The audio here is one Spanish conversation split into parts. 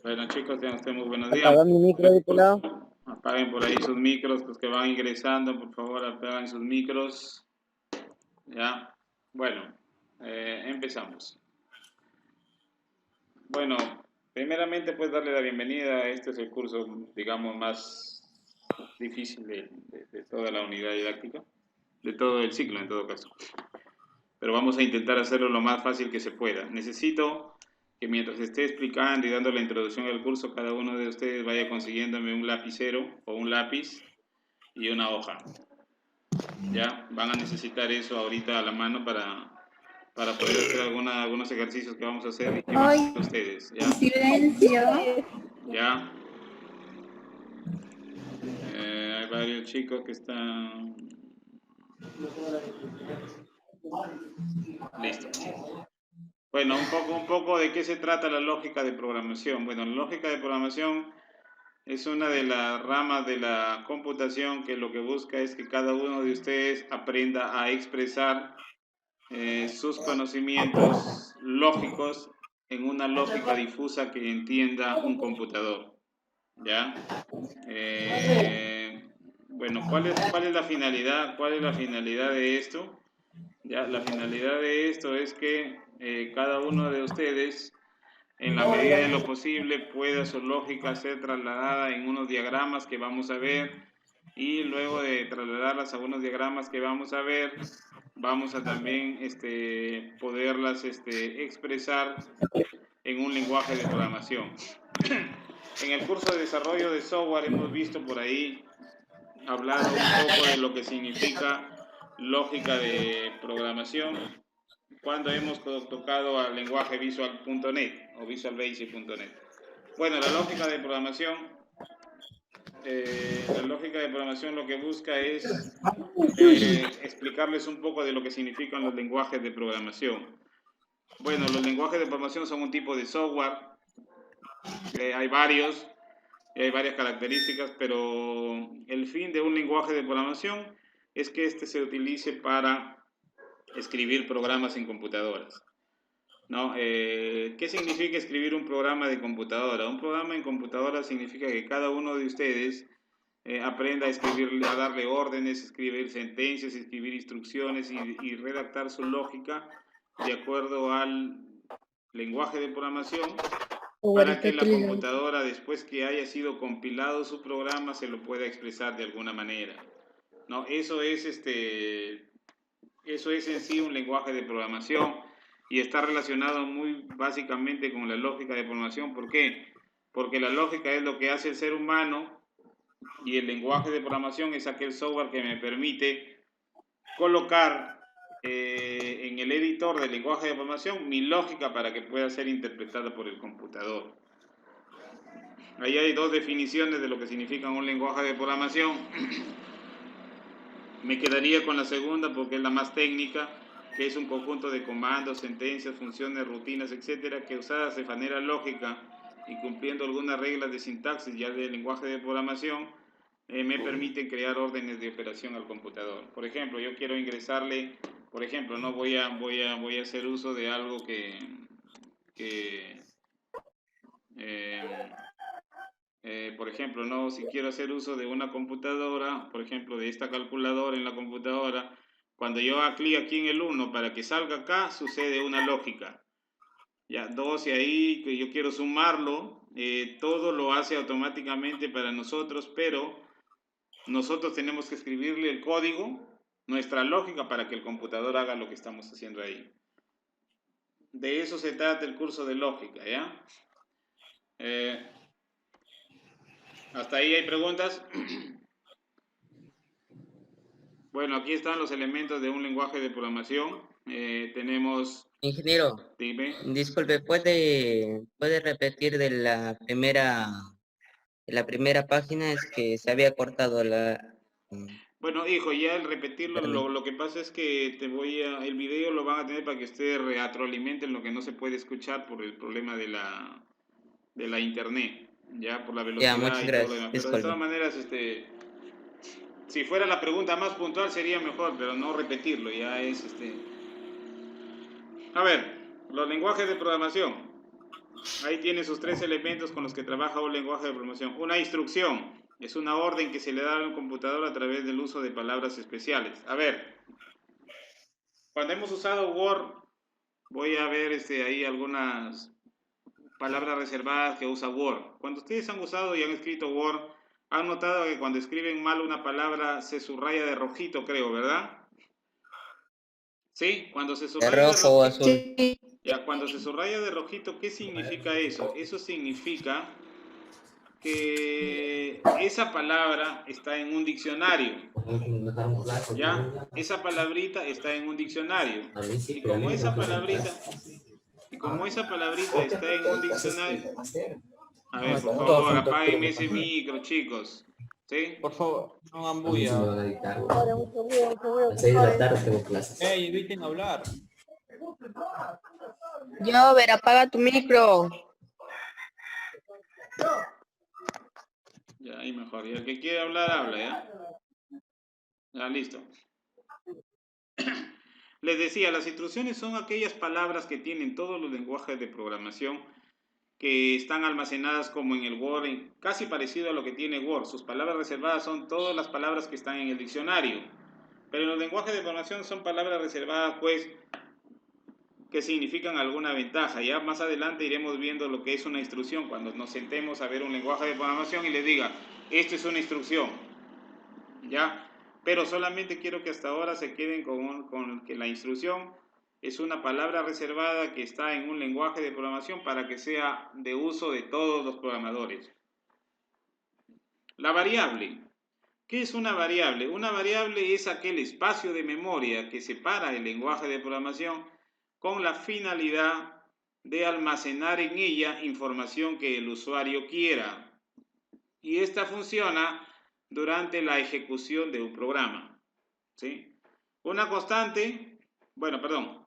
Bueno, chicos, tengan ustedes muy buenos días. Apagar mi micro de tu lado. Apaguen por ahí sus micros, los que van ingresando, por favor, apaguen sus micros. Ya. Bueno, empezamos. Bueno, primeramente, pues darle la bienvenida. Este es el curso, digamos, más difícil de toda la unidad didáctica, de todo el ciclo, en todo caso. Pero vamos a intentar hacerlo lo más fácil que se pueda. Necesito que mientras esté explicando y dando la introducción al curso, cada uno de ustedes vaya consiguiéndome un lapicero o un lápiz y una hoja. Ya, van a necesitar eso ahorita a la mano para poder hacer algunos ejercicios que vamos a hacer y que van a hacer ustedes. ¿Ya? Silencio. ¿Ya? Hay varios chicos que están... Listo. Bueno, un poco de qué se trata la lógica de programación. Bueno, la lógica de programación es una de las ramas de la computación que lo que busca es que cada uno de ustedes aprenda a expresar sus conocimientos lógicos en una lógica difusa que entienda un computador. ¿Ya? Bueno, ¿cuál es la finalidad? ¿Cuál es la finalidad de esto? Ya, la finalidad de esto es que cada uno de ustedes, en la medida de lo posible, pueda su lógica ser trasladada en unos diagramas que vamos a ver, y luego de trasladarlas a unos diagramas que vamos a ver, vamos a también poderlas expresar en un lenguaje de programación. En el curso de desarrollo de software hemos visto por ahí, hablado un poco de lo que significa lógica de programación cuando hemos tocado al lenguaje visual.net o visualbasic.net. Bueno, la lógica de programación lo que busca es explicarles un poco de lo que significan los lenguajes de programación. Bueno, los lenguajes de programación son un tipo de software. Hay varios, hay varias características, pero el fin de un lenguaje de programación es que se utilice para escribir programas en computadoras, ¿no? ¿Qué significa escribir un programa de computadora? Un programa en computadora significa que cada uno de ustedes aprenda a escribir, a darle órdenes, escribir sentencias, escribir instrucciones y redactar su lógica de acuerdo al lenguaje de programación, para que la computadora, después que haya sido compilado su programa, se lo pueda expresar de alguna manera, ¿no? Eso es en sí un lenguaje de programación y está relacionado muy básicamente con la lógica de programación. ¿Por qué? Porque la lógica es lo que hace el ser humano y el lenguaje de programación es aquel software que me permite colocar en el editor del lenguaje de programación mi lógica para que pueda ser interpretada por el computador. Ahí hay dos definiciones de lo que significa un lenguaje de programación. Me quedaría con la segunda porque es la más técnica, que es un conjunto de comandos, sentencias, funciones, rutinas, etcétera, que usadas de manera lógica y cumpliendo algunas reglas de sintaxis ya del lenguaje de programación, me permiten crear órdenes de operación al computador. Por ejemplo, yo quiero ingresarle, por ejemplo, no voy a hacer uso de algo por ejemplo, no, si quiero hacer uso de una computadora, por ejemplo, de esta calculadora en la computadora, cuando yo haga clic aquí en el 1 para que salga acá, sucede una lógica. Ya, 2 y ahí que yo quiero sumarlo, todo lo hace automáticamente para nosotros, pero nosotros tenemos que escribirle el código, nuestra lógica, para que el computador haga lo que estamos haciendo ahí. De eso se trata el curso de lógica, ¿ya? ¿Hasta ahí hay preguntas? Bueno, aquí están los elementos de un lenguaje de programación. Tenemos... Ingeniero, Dime. disculpe, ¿puede repetir de la primera página? Es que se había cortado la... Bueno, hijo, ya al repetirlo, lo que pasa es que el video lo van a tener para que ustedes retroalimenten lo que no se puede escuchar por el problema de la internet, ya por la velocidad Ya, muchas y todo lo gracias. demás. Pero de todas Disculpe. maneras, si fuera la pregunta más puntual sería mejor, pero no repetirlo, A ver, los lenguajes de programación. Ahí tiene sus 3 elementos con los que trabaja un lenguaje de programación. Una instrucción es una orden que se le da al computador a través del uso de palabras especiales. A ver, cuando hemos usado Word, voy a ver ahí algunas palabras reservadas que usa Word. Cuando ustedes han usado y han escrito Word, han notado que cuando escriben mal una palabra se subraya de rojito, creo, ¿verdad? Sí, cuando se ¿De subraya de rojo o rojito. azul? Sí. Ya, cuando se subraya de rojito, ¿qué significa eso? Eso significa que esa palabra está en un diccionario. ¿Ya? Esa palabrita está en un diccionario. Y como esa palabrita está en un diccionario. A ver, por favor, apáguenme ese micro, chicos. ¿Sí? Por favor, no hagan bulla. Ahora, mucho ruido, mucho ruido. A las 6 de la tarde tengo clases. Ey, eviten hablar. Jover, apaga tu micro. Ya, ahí mejor. Y el que quiere hablar, habla, ¿ya? Ya, listo. Les decía, las instrucciones son aquellas palabras que tienen todos los lenguajes de programación que están almacenadas como en el Word, casi parecido a lo que tiene Word. Sus palabras reservadas son todas las palabras que están en el diccionario. Pero en los lenguajes de programación son palabras reservadas, pues, que significan alguna ventaja. Ya más adelante iremos viendo lo que es una instrucción, cuando nos sentemos a ver un lenguaje de programación y les diga, esto es una instrucción, ¿ya? Pero solamente quiero que hasta ahora se queden con que la instrucción es una palabra reservada que está en un lenguaje de programación para que sea de uso de todos los programadores. La variable. ¿Qué es una variable? Una variable es aquel espacio de memoria que separa el lenguaje de programación con la finalidad de almacenar en ella información que el usuario quiera. Y esta funciona durante la ejecución de un programa. ¿Sí? Una constante, bueno, perdón,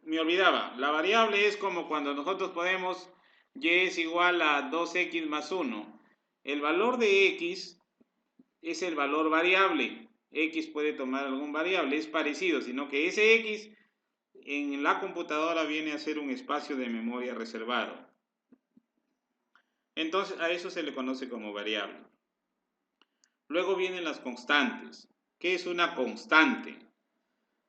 me olvidaba. La variable es como cuando nosotros ponemos y es igual a 2x más 1. El valor de x es el valor variable. X puede tomar algún variable, es parecido, sino que ese X en la computadora viene a ser un espacio de memoria reservado. Entonces a eso se le conoce como variable. Luego vienen las constantes. ¿Qué es una constante?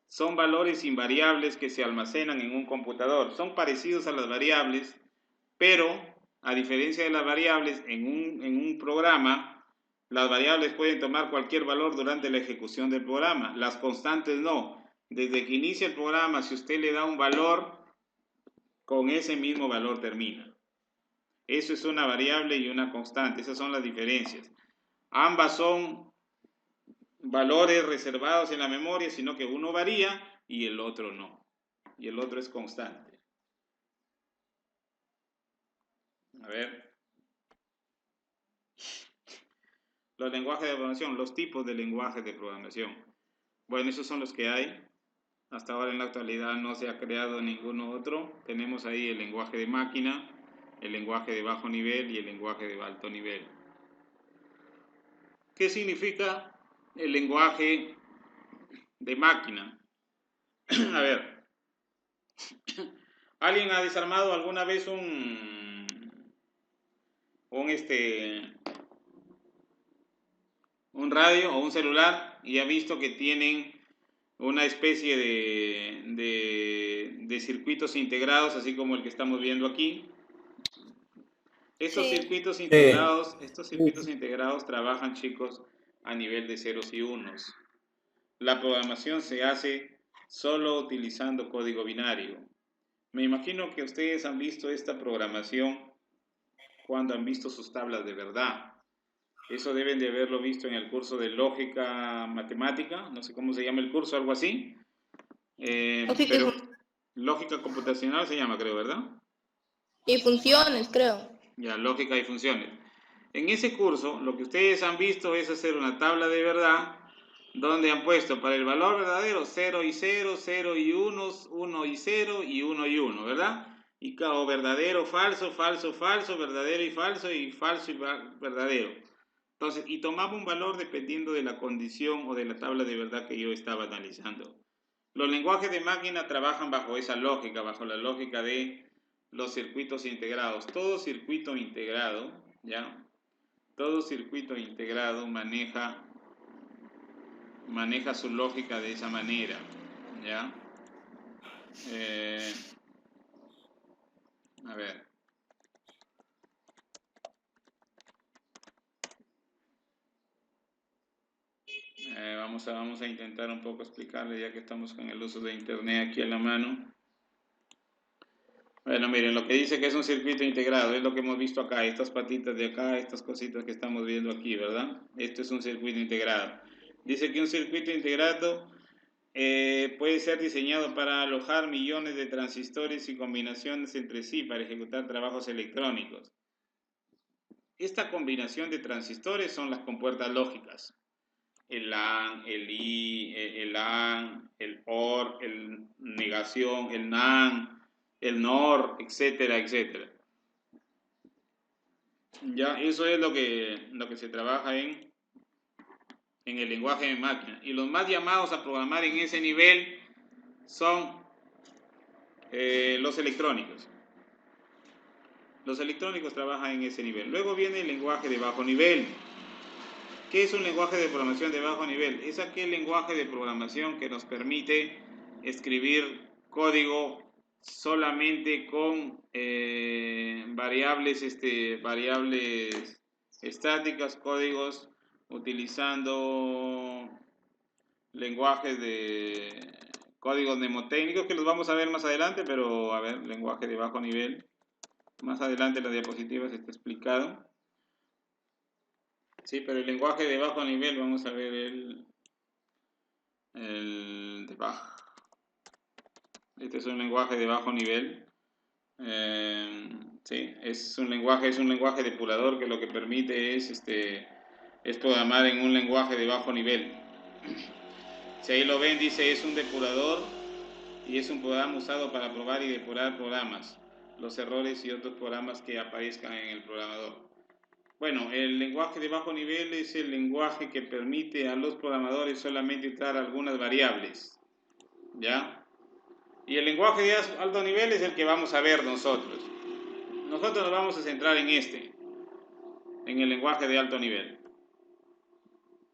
Son valores invariables que se almacenan en un computador. Son parecidos a las variables, pero a diferencia de las variables en un programa, las variables pueden tomar cualquier valor durante la ejecución del programa. Las constantes no. Desde que inicia el programa, si usted le da un valor, con ese mismo valor termina. Eso es una variable y una constante. Esas son las diferencias. Ambas son valores reservados en la memoria, sino que uno varía y el otro no. Y el otro es constante. A ver. Los lenguajes de programación, los tipos de lenguajes de programación. Bueno, esos son los que hay. Hasta ahora en la actualidad no se ha creado ninguno otro. Tenemos ahí el lenguaje de máquina, el lenguaje de bajo nivel y el lenguaje de alto nivel. ¿Qué significa el lenguaje de máquina? A ver, ¿alguien ha desarmado alguna vez un radio o un celular y ha visto que tienen una especie de circuitos integrados, así como el que estamos viendo aquí? Estos circuitos integrados trabajan, chicos, a nivel de ceros y unos. La programación se hace solo utilizando código binario. Me imagino que ustedes han visto esta programación cuando han visto sus tablas de verdad. Eso deben de haberlo visto en el curso de lógica matemática, no sé cómo se llama el curso, algo así. Pero lógica computacional se llama, creo, ¿verdad? Y funciones, creo. Ya, lógica y funciones. En ese curso, lo que ustedes han visto es hacer una tabla de verdad donde han puesto para el valor verdadero 0 y 0, 0 y 1, 1 y 0 y 1 y 1, ¿verdad? Y o verdadero, falso, falso, falso, verdadero y falso y verdadero. Entonces, y tomaba un valor dependiendo de la condición o de la tabla de verdad que yo estaba analizando. Los lenguajes de máquina trabajan bajo esa lógica, bajo la lógica de los circuitos integrados. Todo circuito integrado, ¿ya? Todo circuito integrado maneja su lógica de esa manera, ¿ya? A ver. Vamos a intentar un poco explicarle, ya que estamos con el uso de internet aquí a la mano. Bueno, miren, lo que dice que es un circuito integrado es lo que hemos visto acá, estas patitas de acá, estas cositas que estamos viendo aquí, ¿verdad? Esto es un circuito integrado. Dice que un circuito integrado puede ser diseñado para alojar millones de transistores y combinaciones entre sí para ejecutar trabajos electrónicos. Esta combinación de transistores son las compuertas lógicas. El AND, el AND, el OR, el negación, el NAND, el NOR, etcétera, etcétera. Ya, eso es lo que se trabaja en el lenguaje de máquina. Y los más llamados a programar en ese nivel son los electrónicos. Los electrónicos trabajan en ese nivel. Luego viene el lenguaje de bajo nivel. ¿Qué es un lenguaje de programación de bajo nivel? Es aquel lenguaje de programación que nos permite escribir código solamente con variables estáticas, códigos utilizando lenguajes de códigos mnemotécnicos que los vamos a ver más adelante, pero a ver, lenguaje de bajo nivel. Más adelante en la diapositiva está explicado. Sí, pero el lenguaje de bajo nivel, vamos a ver el de bajo. Este es un lenguaje de bajo nivel. Sí, es un lenguaje depurador que lo que permite es programar en un lenguaje de bajo nivel. Si ahí lo ven, dice es un depurador y es un programa usado para probar y depurar programas, los errores y otros programas que aparezcan en el programador. Bueno, el lenguaje de bajo nivel es el lenguaje que permite a los programadores solamente entrar algunas variables, ¿ya? Y el lenguaje de alto nivel es el que vamos a ver nosotros. Nosotros nos vamos a centrar en en el lenguaje de alto nivel.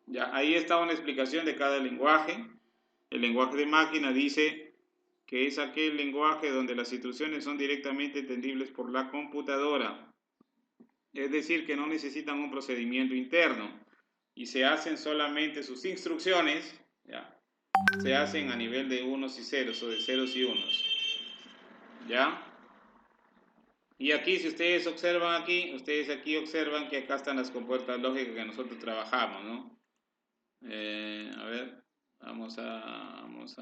Ya, ahí está una explicación de cada lenguaje. El lenguaje de máquina dice que es aquel lenguaje donde las instrucciones son directamente entendibles por la computadora. Es decir, que no necesitan un procedimiento interno y se hacen solamente sus instrucciones, ¿ya? Se hacen a nivel de unos y ceros o de ceros y unos, ¿ya? Y aquí, si ustedes observan ustedes aquí observan que acá están las compuertas lógicas que nosotros trabajamos, ¿no? A ver,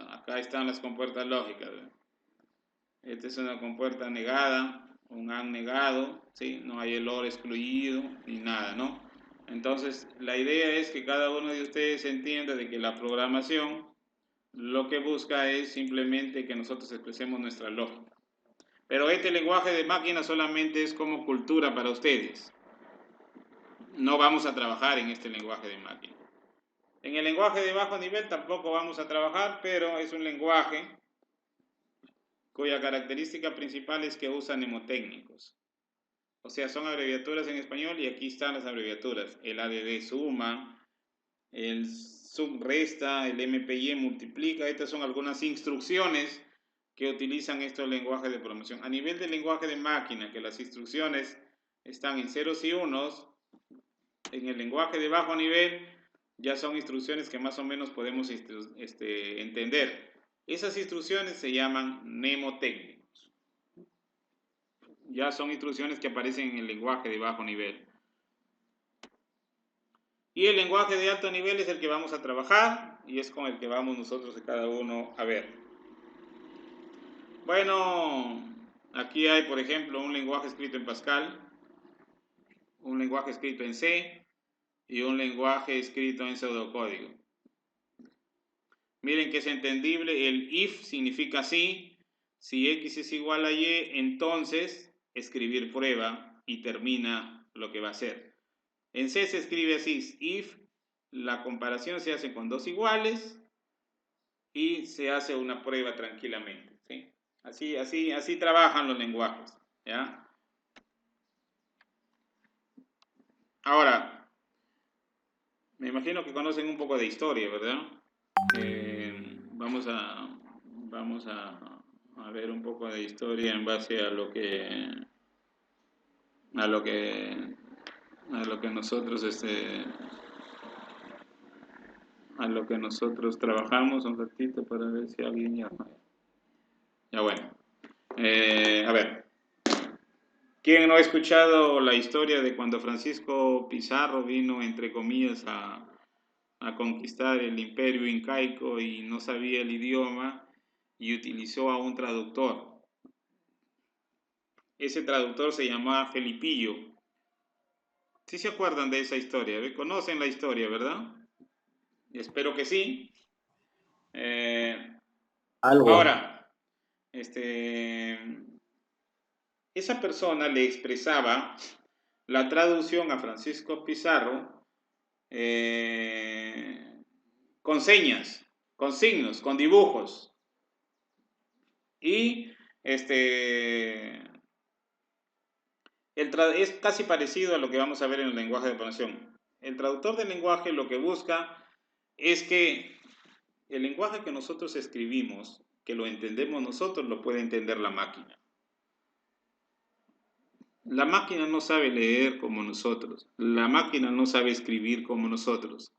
acá están las compuertas lógicas, ¿verdad? Esta es una compuerta negada, un AND negado, ¿sí? No hay el OR excluido ni nada, ¿no? Entonces, la idea es que cada uno de ustedes entienda de que la programación lo que busca es simplemente que nosotros expresemos nuestra lógica. Pero este lenguaje de máquina solamente es como cultura para ustedes. No vamos a trabajar en este lenguaje de máquina. En el lenguaje de bajo nivel tampoco vamos a trabajar, pero es un lenguaje cuya característica principal es que usa mnemotécnicos. O sea, son abreviaturas en español y aquí están las abreviaturas. El ADD suma, el subresta, el MPY multiplica. Estas son algunas instrucciones que utilizan estos lenguajes de programación. A nivel del lenguaje de máquina, que las instrucciones están en ceros y unos, en el lenguaje de bajo nivel ya son instrucciones que más o menos podemos entender. Esas instrucciones se llaman mnemotécnicos. Ya son instrucciones que aparecen en el lenguaje de bajo nivel. Y el lenguaje de alto nivel es el que vamos a trabajar y es con el que vamos nosotros cada uno a ver. Bueno, aquí hay, por ejemplo, un lenguaje escrito en Pascal, un lenguaje escrito en C y un lenguaje escrito en pseudocódigo. Miren que es entendible, el if significa sí, si x es igual a y, entonces escribir prueba y termina lo que va a hacer. En C se escribe así, if, la comparación se hace con dos iguales y se hace una prueba tranquilamente, ¿sí? Así trabajan los lenguajes. ¿Ya? Ahora, me imagino que conocen un poco de historia, ¿verdad? Vamos a ver un poco de historia en base a lo que nosotros a lo que nosotros trabajamos un ratito para ver si alguien llama. Ya bueno. A ver. ¿Quién no ha escuchado la historia de cuando Francisco Pizarro vino, entre comillas, a conquistar el imperio incaico y no sabía el idioma y utilizó a un traductor? Ese traductor se llamaba Felipillo. ¿Sí se acuerdan de esa historia? ¿Conocen la historia, verdad? Espero que sí. Ahora, esa persona le expresaba la traducción a Francisco Pizarro con señas, con signos, con dibujos. Y es casi parecido a lo que vamos a ver en el lenguaje de programación. El traductor del lenguaje lo que busca es que el lenguaje que nosotros escribimos, que lo entendemos nosotros, lo puede entender la máquina. La máquina no sabe leer como nosotros. La máquina no sabe escribir como nosotros.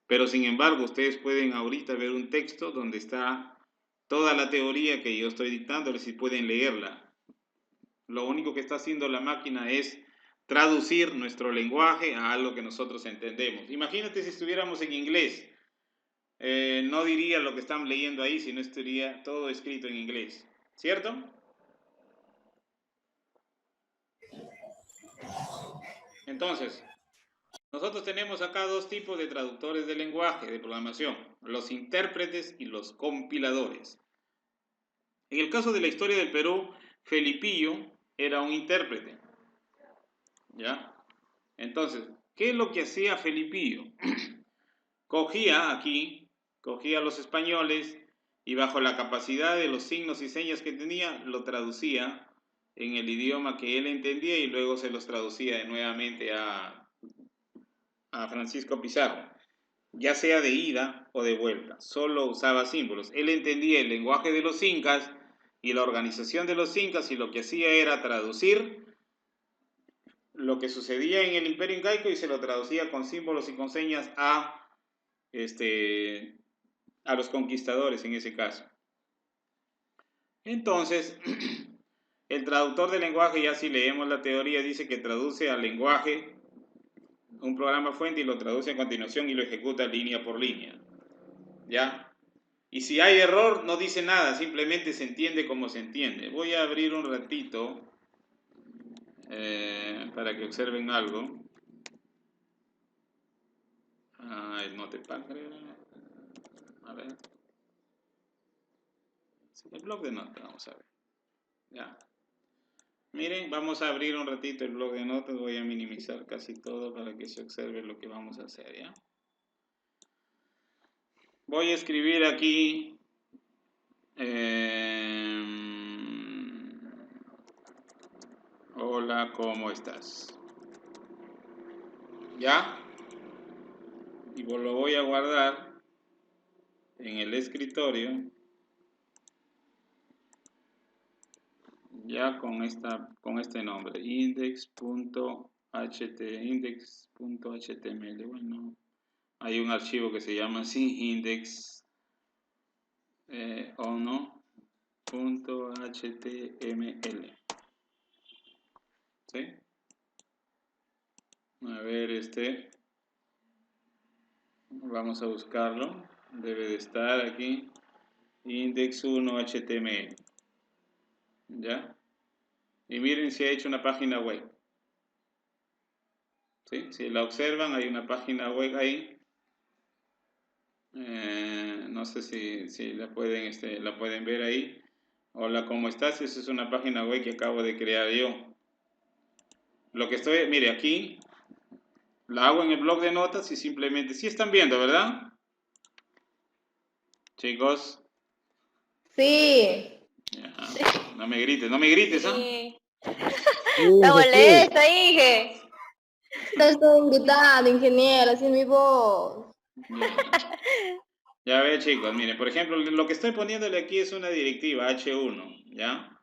Pero sin embargo, ustedes pueden ahorita ver un texto donde está toda la teoría que yo estoy dictándoles y pueden leerla. Lo único que está haciendo la máquina es traducir nuestro lenguaje a algo que nosotros entendemos. Imagínate si estuviéramos en inglés. No diría lo que están leyendo ahí, sino estaría todo escrito en inglés. ¿Cierto? Entonces, nosotros tenemos acá dos tipos de traductores de lenguaje de programación, los intérpretes y los compiladores. En el caso de la historia del Perú, Felipillo era un intérprete. ¿Ya? Entonces, ¿qué es lo que hacía Felipillo? Cogía a los españoles y bajo la capacidad de los signos y señas que tenía, lo traducía en el idioma que él entendía y luego se los traducía nuevamente a Francisco Pizarro, ya sea de ida o de vuelta, solo usaba símbolos. Él entendía el lenguaje de los incas y la organización de los incas y lo que hacía era traducir lo que sucedía en el imperio incaico y se lo traducía con símbolos y con señas a los conquistadores en ese caso. Entonces, el traductor de lenguaje, ya si leemos la teoría, dice que traduce al lenguaje un programa fuente y lo traduce a continuación y lo ejecuta línea por línea. ¿Ya? Y si hay error, no dice nada, simplemente se entiende como se entiende. Voy a abrir un ratito para que observen algo. No te pague. A ver. El blog de notas, vamos a ver. Ya. Miren, vamos a abrir un ratito el blog de notas. Voy a minimizar casi todo para que se observe lo que vamos a hacer, ¿ya? Voy a escribir aquí. Hola, ¿cómo estás? ¿Ya? Y lo voy a guardar en el escritorio. Ya con este nombre, index.html. Bueno, hay un archivo que se llama así, index .html. ¿Sí? A ver, vamos a buscarlo. Debe de estar aquí, index1.html. ¿Ya? Y miren si ha hecho una página web. ¿Sí? Si la observan, hay una página web ahí. No sé si la pueden ver ahí. Hola, ¿cómo estás? Esa es una página web que acabo de crear yo. Lo que mire, aquí la hago en el blog de notas y simplemente, sí están viendo, ¿verdad? Chicos. Sí. Ya. No me grites, ¿ah? Está molesta, dije. No estoy gritando, ingeniero, así es mi voz. Ya ve, chicos, miren, por ejemplo, lo que estoy poniéndole aquí es una directiva H1, ¿ya?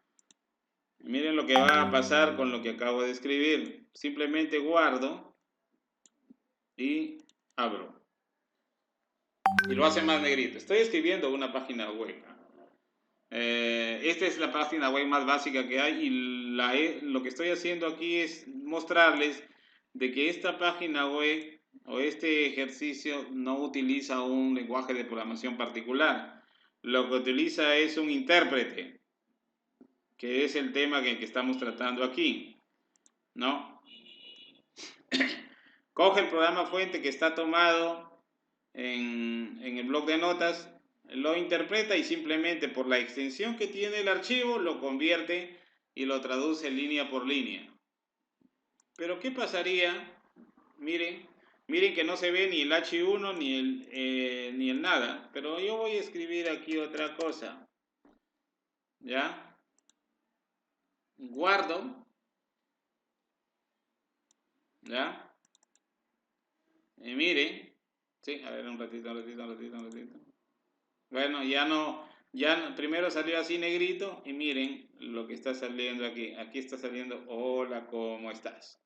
Miren lo que va a pasar con lo que acabo de escribir. Simplemente guardo y abro. Y lo hace más negrito. Estoy escribiendo una página web. Esta es la página web más básica que hay y lo que estoy haciendo aquí es mostrarles de que esta página web o este ejercicio no utiliza un lenguaje de programación particular. Lo que utiliza es un intérprete, que es el tema que estamos tratando aquí, ¿no? Coge el programa fuente que está tomado en el bloc de notas, lo interpreta y simplemente por la extensión que tiene el archivo lo convierte y lo traduce línea por línea. Pero ¿qué pasaría? Miren que no se ve ni el H1 ni el nada. Pero yo voy a escribir aquí otra cosa. ¿Ya? Guardo. ¿Ya? Y miren. Sí, a ver, un ratito. Bueno, primero salió así negrito y miren lo que está saliendo aquí. Aquí está saliendo, hola, ¿cómo estás?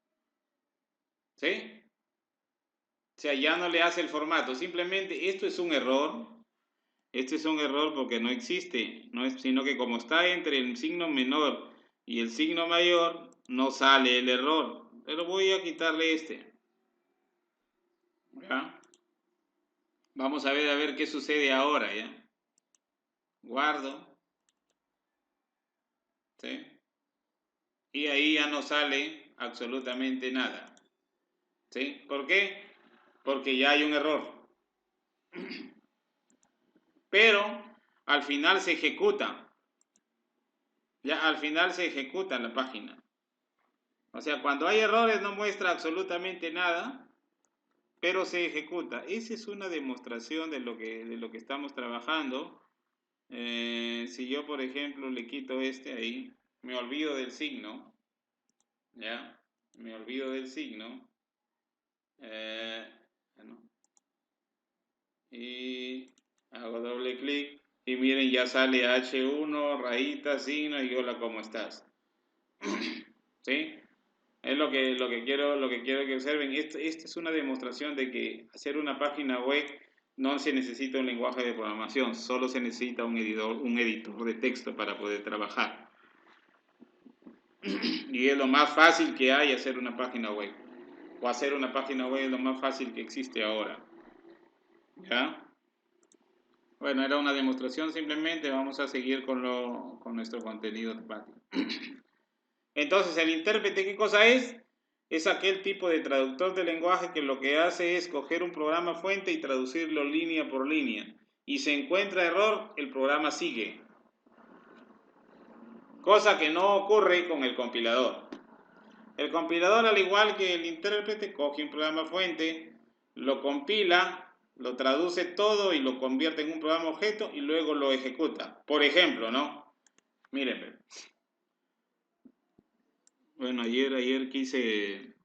¿Sí? O sea, ya no le hace el formato, simplemente esto es un error. Este es un error porque no existe, no es, sino que como está entre el signo menor y el signo mayor, no sale el error. Pero voy a quitarle este. ¿Ya? Vamos a ver qué sucede ahora, ¿ya? Guardo. ¿Sí? Y ahí ya no sale absolutamente nada. ¿Sí? ¿Por qué? Porque ya hay un error. Pero al final se ejecuta. Ya al final se ejecuta la página. O sea, cuando hay errores no muestra absolutamente nada, pero se ejecuta. Esa es una demostración de lo que estamos trabajando. Si yo, por ejemplo, le quito este ahí, me olvido del signo, ¿ya? Me olvido del signo. Bueno, y hago doble clic y miren, ya sale H1, rayita, signo y hola, ¿cómo estás? ¿Sí? Es lo que quiero que observen. Esta es una demostración de que hacer una página web no se necesita un lenguaje de programación, solo se necesita un editor de texto para poder trabajar. Y es lo más fácil que hay hacer una página web. O hacer una página web es lo más fácil que existe ahora. ¿Ya? Bueno, era una demostración simplemente. Vamos a seguir con nuestro contenido de Patio. Entonces, el intérprete, ¿qué cosa es? Es aquel tipo de traductor de lenguaje que lo que hace es coger un programa fuente y traducirlo línea por línea. Y se encuentra error, el programa sigue. Cosa que no ocurre con el compilador. El compilador, al igual que el intérprete, coge un programa fuente, lo compila, lo traduce todo y lo convierte en un programa objeto y luego lo ejecuta. Por ejemplo, ¿no? Miren. Bueno, ayer quise...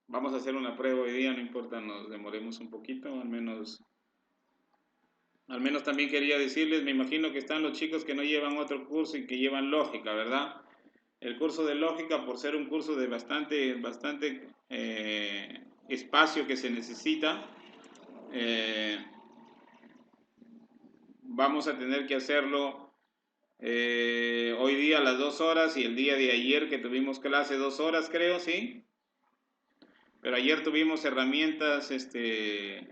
Vamos a hacer una prueba hoy día, no importa, nos demoremos un poquito, al menos también quería decirles, me imagino que están los chicos que no llevan otro curso y que llevan lógica, ¿verdad? El curso de lógica, por ser un curso de bastante espacio que se necesita, vamos a tener que hacerlo hoy día a las 2 horas y el día de ayer que tuvimos clase 2 horas, creo, ¿sí? Pero ayer tuvimos herramientas de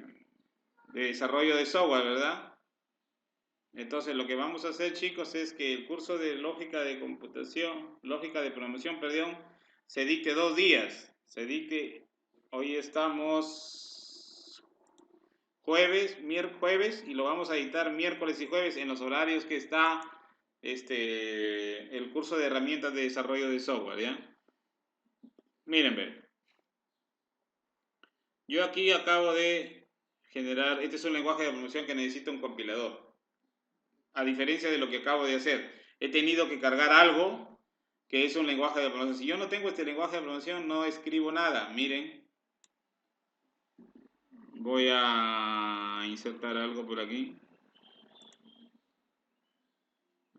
desarrollo de software, ¿verdad? Entonces lo que vamos a hacer, chicos, es que el curso de lógica de programación, se dicte 2 días. Se dicte, hoy estamos jueves, y lo vamos a dictar miércoles y jueves en los horarios que está el curso de herramientas de desarrollo de software, ¿ya? Miren, ven. Yo aquí acabo de generar, este es un lenguaje de programación que necesita un compilador. A diferencia de lo que acabo de hacer, he tenido que cargar algo que es un lenguaje de programación. Si yo no tengo este lenguaje de programación, no escribo nada. Miren, voy a insertar algo por aquí.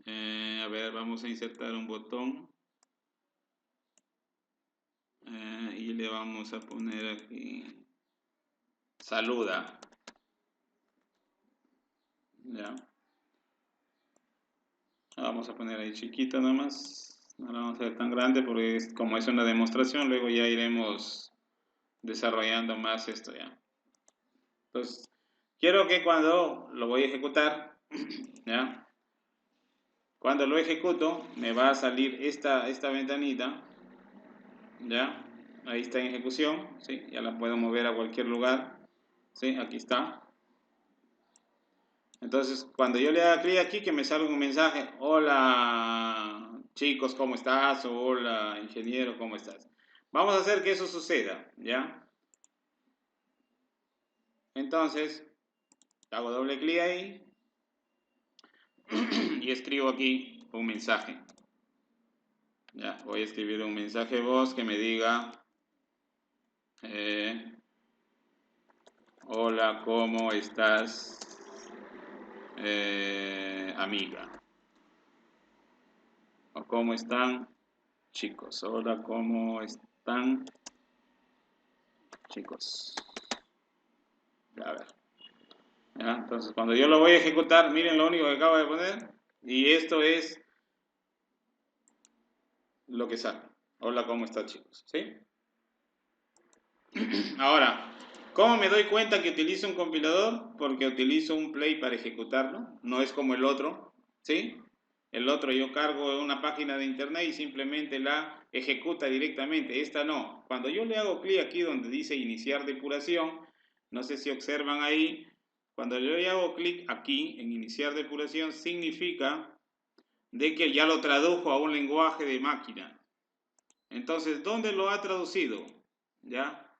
A ver, vamos a insertar un botón. Y le vamos a poner aquí, saluda. Ya. Vamos a poner ahí chiquito nada más. No la vamos a hacer tan grande porque como es una demostración, luego ya iremos desarrollando más esto ya. Entonces, quiero que cuando lo voy a ejecutar, ¿ya? Cuando lo ejecuto, me va a salir esta ventanita, ¿ya? Ahí está en ejecución, ¿sí? Ya la puedo mover a cualquier lugar, ¿sí? Aquí está. Entonces, cuando yo le haga clic aquí, que me salga un mensaje, hola chicos, ¿cómo estás? O hola ingeniero, ¿cómo estás? Vamos a hacer que eso suceda, ¿ya? Entonces, hago doble clic ahí y escribo aquí un mensaje. Ya, voy a escribir un mensaje de voz que me diga, hola, ¿cómo estás, amiga? O ¿cómo están, chicos? Hola, ¿cómo están, chicos? A ver. ¿Ya? Entonces, cuando yo lo voy a ejecutar, miren lo único que acabo de poner. Y esto es lo que sale. Hola, ¿cómo están, chicos? ¿Sí? Ahora, ¿cómo me doy cuenta que utilizo un compilador? Porque utilizo un play para ejecutarlo. No es como el otro. ¿Sí? El otro yo cargo una página de internet y simplemente la ejecuta directamente. Esta no. Cuando yo le hago clic aquí donde dice iniciar depuración, no sé si observan ahí, cuando yo le hago clic aquí en iniciar depuración, significa de que ya lo tradujo a un lenguaje de máquina. Entonces, ¿dónde lo ha traducido? ¿Ya?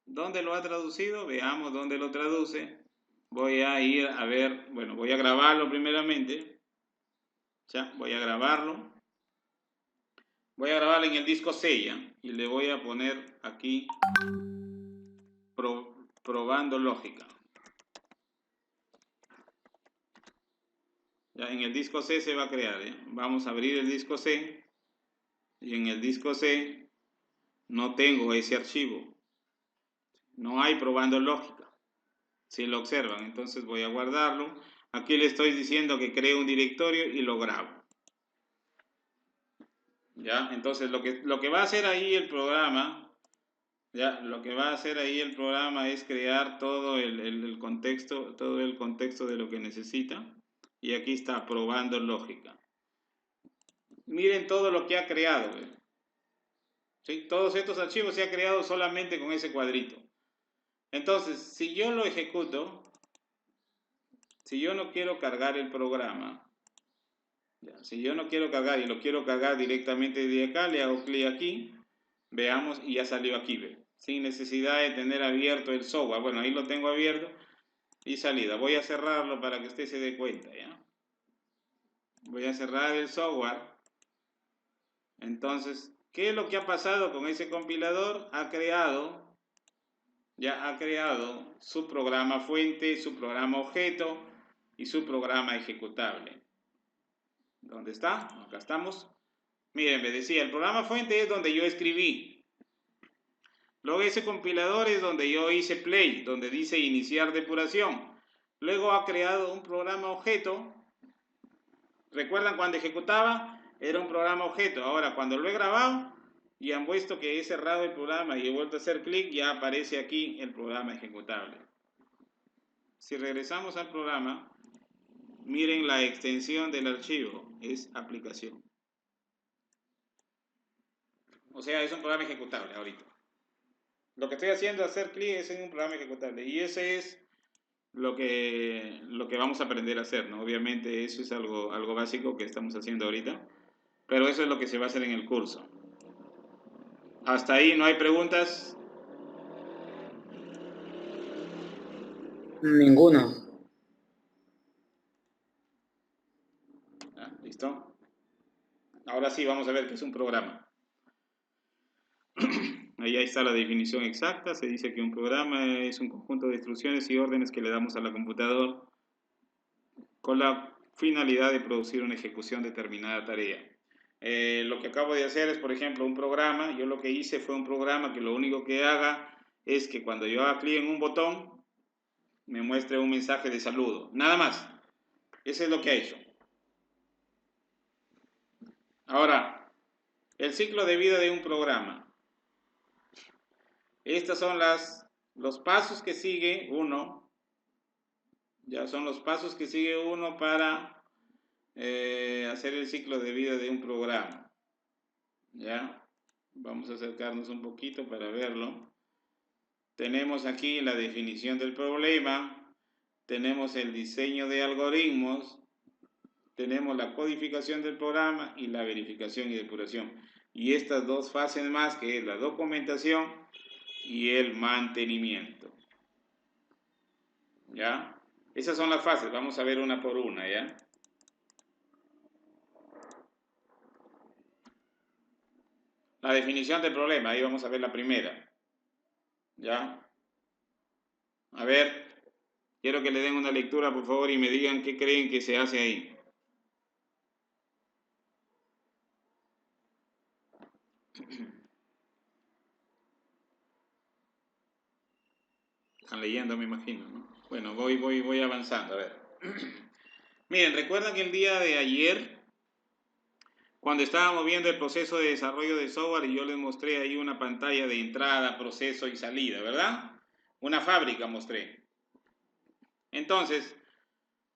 ¿Dónde lo ha traducido? Veamos dónde lo traduce. Voy a ir a ver, bueno, voy a grabarlo primeramente. Ya, voy a grabarlo. Voy a grabarlo en el disco C ya, y le voy a poner aquí probando lógica. Ya, en el disco C se va a crear. Vamos a abrir el disco C y en el disco C no tengo ese archivo. No hay probando lógica. Si lo observan, entonces voy a guardarlo. Aquí le estoy diciendo que cree un directorio y lo grabo. ¿Ya? Entonces lo que va a hacer ahí el programa, ¿ya? Lo que va a hacer ahí el programa es crear todo el contexto de lo que necesita. Y aquí está probando lógica. Miren todo lo que ha creado. ¿Sí? Todos estos archivos se han creado solamente con ese cuadrito. Entonces, si yo lo ejecuto, si yo no quiero cargar el programa, ya, si yo no quiero cargar y lo quiero cargar directamente de acá, le hago clic aquí, veamos, y ya salió aquí, ¿ve? Sin necesidad de tener abierto el software. Bueno, ahí lo tengo abierto y salida. Voy a cerrarlo para que usted se dé cuenta, ¿ya? Voy a cerrar el software. Entonces, ¿qué es lo que ha pasado con ese compilador? Ha creado su programa fuente, su programa objeto y su programa ejecutable. ¿Dónde está? Acá estamos. Miren, me decía, el programa fuente es donde yo escribí. Luego ese compilador es donde yo hice play, donde dice iniciar depuración. Luego ha creado un programa objeto. ¿Recuerdan cuando ejecutaba? Era un programa objeto. Ahora, cuando lo he grabado y han puesto que he cerrado el programa y he vuelto a hacer clic, ya aparece aquí el programa ejecutable. Si regresamos al programa, miren la extensión del archivo, es aplicación. O sea, es un programa ejecutable ahorita. Lo que estoy haciendo es hacer clic es en un programa ejecutable. Y ese es lo que vamos a aprender a hacer, ¿no? Obviamente eso es algo básico que estamos haciendo ahorita. Pero eso es lo que se va a hacer en el curso. Hasta ahí no hay preguntas. Ninguno. ¿Listo? Ahora Ahora sí, vamos a ver qué es un programa. Ahí está la definición exacta. Se dice que un programa es un conjunto de instrucciones y órdenes que le damos a la computadora con la finalidad de producir una ejecución determinada tarea. Lo que acabo de hacer es, por ejemplo, un programa. Yo lo que hice fue un programa que lo único que haga es que cuando yo haga clic en un botón, me muestre un mensaje de saludo. Nada más. Eso es lo que ha hecho. Ahora, el ciclo de vida de un programa. Estos son los pasos que sigue uno. Ya son los pasos que sigue uno para hacer el ciclo de vida de un programa. ¿Ya? Vamos a acercarnos un poquito para verlo. Tenemos aquí la definición del problema, tenemos el diseño de algoritmos, tenemos la codificación del programa y la verificación y depuración. Y estas dos fases más, que es la documentación y el mantenimiento. ¿Ya? Esas son las fases, vamos a ver una por una, ¿ya? La definición del problema, ahí vamos a ver la primera. ¿Ya? A ver, quiero que le den una lectura, por favor, y me digan qué creen que se hace ahí. Están leyendo, me imagino, ¿no? Bueno, voy avanzando, a ver. Miren, ¿recuerdan que el día de ayer, cuando estábamos viendo el proceso de desarrollo de software, y yo les mostré ahí una pantalla de entrada, proceso y salida, ¿verdad? Una fábrica mostré. Entonces,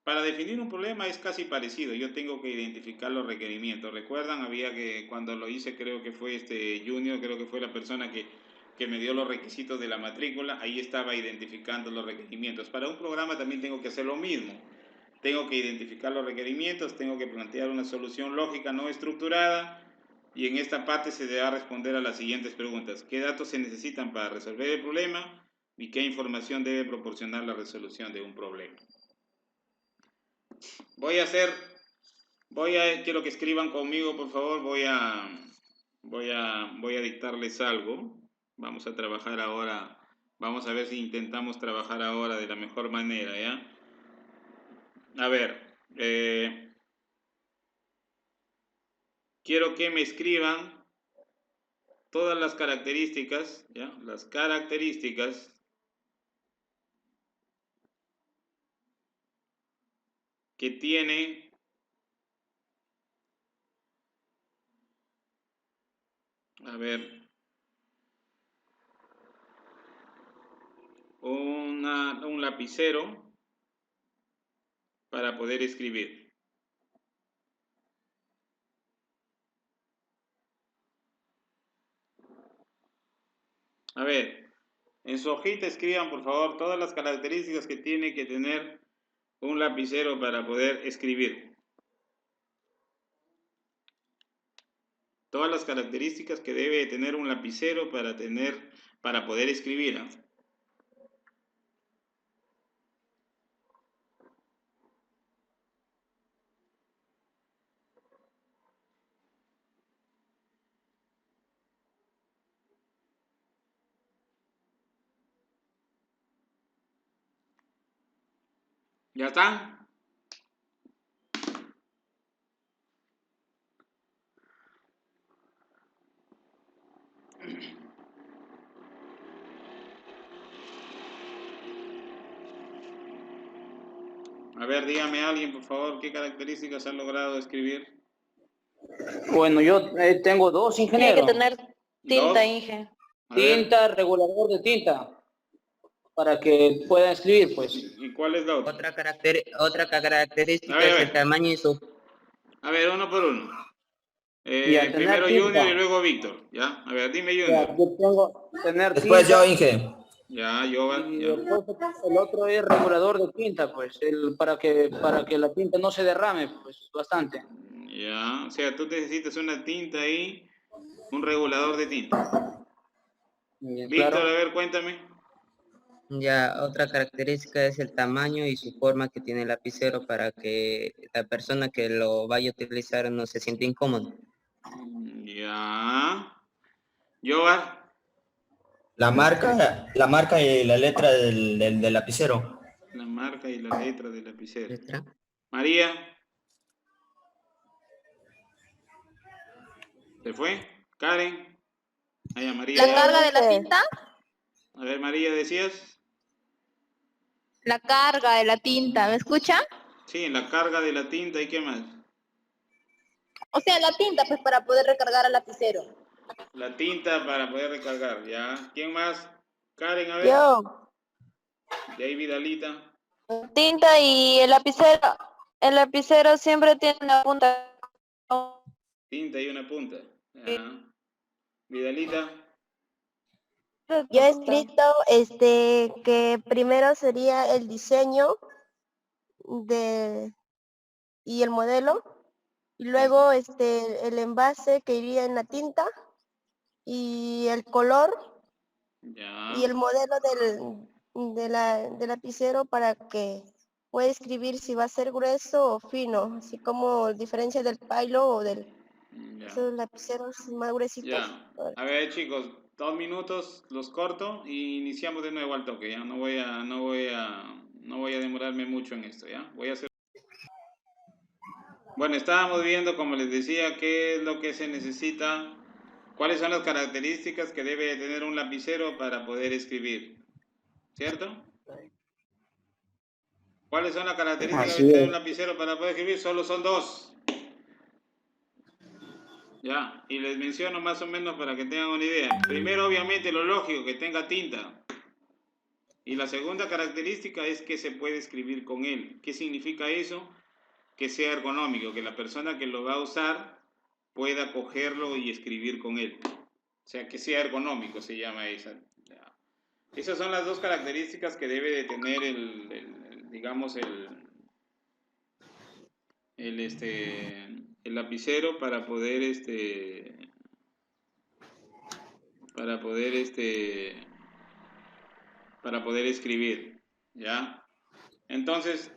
para definir un problema es casi parecido. Yo tengo que identificar los requerimientos. ¿Recuerdan? Había que, cuando lo hice, creo que fue Junior, creo que fue la persona que me dio los requisitos de la matrícula. Ahí estaba identificando los requerimientos. Para un programa también tengo que hacer lo mismo. Tengo que identificar los requerimientos, tengo que plantear una solución lógica no estructurada, y en esta parte se deberá responder a las siguientes preguntas. ¿Qué datos se necesitan para resolver el problema? ¿Y qué información debe proporcionar la resolución de un problema? Quiero que escriban conmigo, por favor. Voy a dictarles algo. Vamos a trabajar ahora. Vamos a ver si intentamos trabajar ahora de la mejor manera, ¿ya? A ver, quiero que me escriban todas las características, ¿ya? Las características que tiene un lapicero para poder escribir. A ver, en su hojita escriban, por favor, todas las características que tiene que tener un lapicero para poder escribir. Todas las características que debe tener un lapicero para poder escribir, ¿eh? ¿Ya están? A ver, dígame alguien, por favor, qué características han logrado escribir. Bueno, yo tengo dos, Tiene que ingeniero. tener tinta, Dos. Inge. A ver, Tinta, regulador de tinta, para que puedan escribir, pues. ¿y cuál es la otra? Otra característica A ver, es el tamaño y su... A ver, uno por uno. Y a tener Primero tinta. Junior y luego Víctor, ¿ya? A ver, dime Ya, Junior. yo tengo tener Después tinta. yo, Inge. Ya, yo, Y ya. después el otro es regulador de tinta, pues, para que la tinta no se derrame, pues, bastante. Ya, o sea, tú necesitas una tinta ahí, un regulador de tinta. Bien, Víctor, claro. a ver, cuéntame. Ya, otra característica es el tamaño y su forma que tiene el lapicero para que la persona que lo vaya a utilizar no se sienta incómodo. Ya. Joar. La marca y la letra del lapicero. La marca y la letra del lapicero. Letra. María. ¿Se fue? Karen. Allá, María. La carga de la tinta. A ver, María, ¿decías? La carga de la tinta, ¿me escucha? Sí, la carga de la tinta y qué más. O sea, la tinta, pues, para poder recargar al lapicero. La tinta para poder recargar, ¿ya? ¿Quién más? Karen, a ver. Yo, De ahí Vidalita. tinta y el lapicero siempre tiene una punta. Tinta y una punta. Ya. Vidalita. Yo he escrito que primero sería el diseño y el modelo, y luego el envase que iría en la tinta y el color Ya. y el modelo del lapicero para que pueda escribir si va a ser grueso o fino, así como diferencia del pailo o del Ya. esos lapiceros más gruesitos. Ya. A ver, chicos, 2 minutos, los corto y iniciamos de nuevo al toque, ¿ya? No voy a demorarme mucho en esto, ¿ya? Voy a hacer... Bueno, estábamos viendo, como les decía, qué es lo que se necesita, cuáles son las características que debe de tener un lapicero para poder escribir, ¿cierto? ¿Cuáles son las características que debe tener un lapicero para poder escribir? Solo son 2. Ya, y les menciono más o menos para que tengan una idea. Primero, obviamente, lo lógico, que tenga tinta. Y la segunda característica es que se puede escribir con él. ¿Qué significa eso? Que sea ergonómico, que la persona que lo va a usar pueda cogerlo y escribir con él. O sea, que sea ergonómico, se llama esa. Ya. Esas son las 2 características que debe de tener el lapicero para poder escribir, ¿ya? Entonces,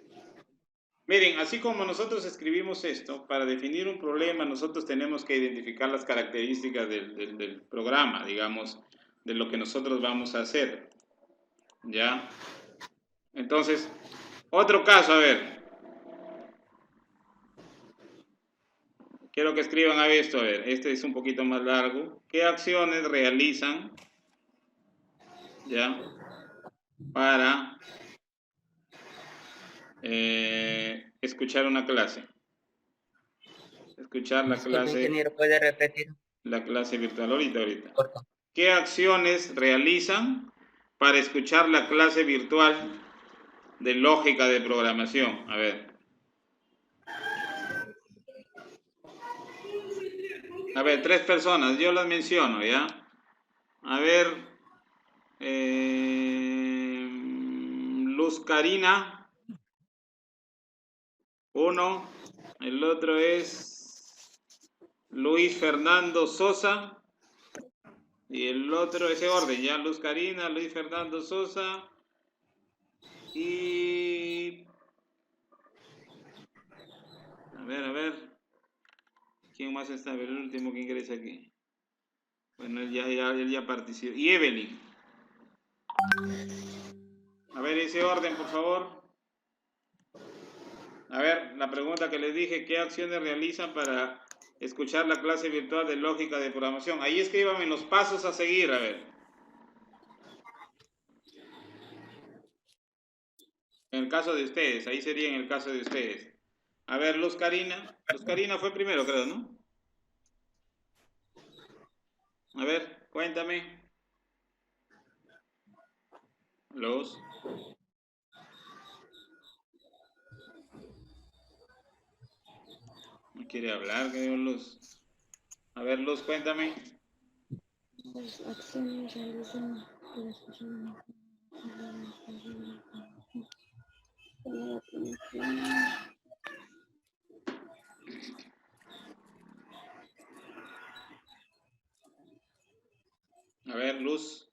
miren, así como nosotros escribimos esto, para definir un problema nosotros tenemos que identificar las características del programa, digamos, de lo que nosotros vamos a hacer, ¿ya? Entonces, otro caso, a ver. Quiero que escriban a ver esto, a ver, este es un poquito más largo. ¿Qué acciones realizan, ya, para escuchar una clase? Escuchar la Disculpe, clase, ingeniero, ¿puede repetir? la clase virtual. Ahorita. Corto. ¿Qué acciones realizan para escuchar la clase virtual de lógica de programación? A ver. A ver, 3 personas, yo las menciono, ¿ya? A ver, Luz Karina, 1, el otro es Luis Fernando Sosa, y el otro, ese orden, ya, Luz Karina, Luis Fernando Sosa, y... A ver, ¿quién más está? El último que ingresa aquí. Bueno, él ya participó. Y Evelyn. A ver, ese orden, por favor. A ver, la pregunta que les dije, ¿qué acciones realizan para escuchar la clase virtual de lógica de programación? Ahí escríbanme los pasos a seguir, a ver. En el caso de ustedes, ahí sería en el caso de ustedes. A ver, Luz Karina. Luz Karina fue primero, creo, ¿no? A ver, cuéntame. Luz. No quiere hablar, creo, Luz. A ver, Luz, cuéntame. Las acciones realizan para escuchar A ver, Luz.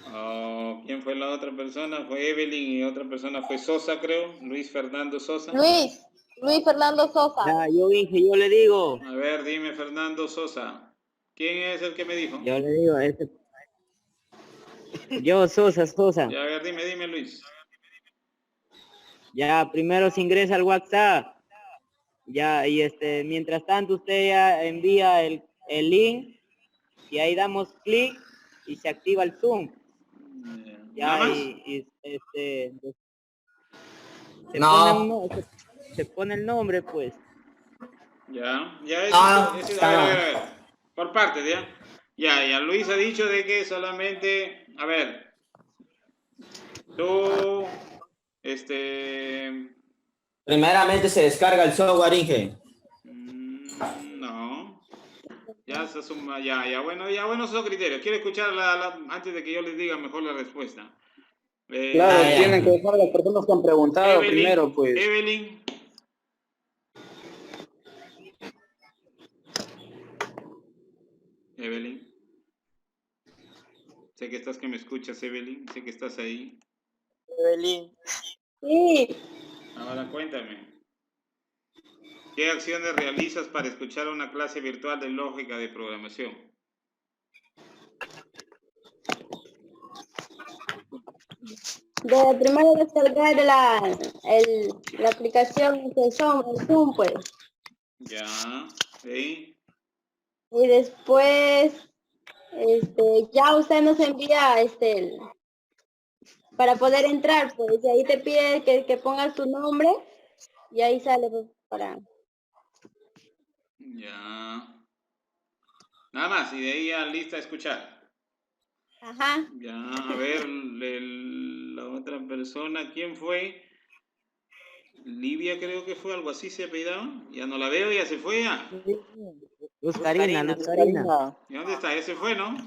Oh, ¿quién fue la otra persona? Fue Evelyn y otra persona fue Sosa, creo. Luis Fernando Sosa. Luis. Luis Fernando Sosa. Ya, yo dije, yo le digo. A ver, dime, Fernando Sosa. ¿Quién es el que me dijo? Yo le digo, yo, Sosa. Ya, a ver, dime, Luis. Ya, primero se ingresa al WhatsApp. Ya, y mientras tanto usted ya envía el link y ahí damos clic y se activa el Zoom. ¿Nada Ya, más? No. Se pone el nombre, pues. Ya, Ah, a ver. Por parte, ¿ya? Ya, Luis ha dicho de que solamente, a ver, tú, Primeramente se descarga el software, Inge. no, ya se suma, bueno, esos son criterios. Quiero escuchar antes de que yo les diga mejor la respuesta. Claro, ya. tienen que dejar las personas que han preguntado primero, pues. Evelyn. Evelyn. Sé que estás que me escuchas, Evelyn. Sé que estás ahí. Evelyn. Sí. Ahora cuéntame. ¿Qué acciones realizas para escuchar una clase virtual de lógica de programación? Primero descargar la aplicación de Zoom, pues. Ya, ¿sí? Y después, ya usted nos envía, para poder entrar, pues, y ahí te pide que pongas tu nombre, y ahí sale, pues, para... Ya. Nada más, y de ahí ya lista a escuchar. Ajá. Ya, a ver, la otra persona, ¿quién fue? Livia creo que fue, algo así se apellidaba. Ya no la veo, ya se fue ya. Luz Karina. ¿Y dónde está? Ya se fue, ¿no?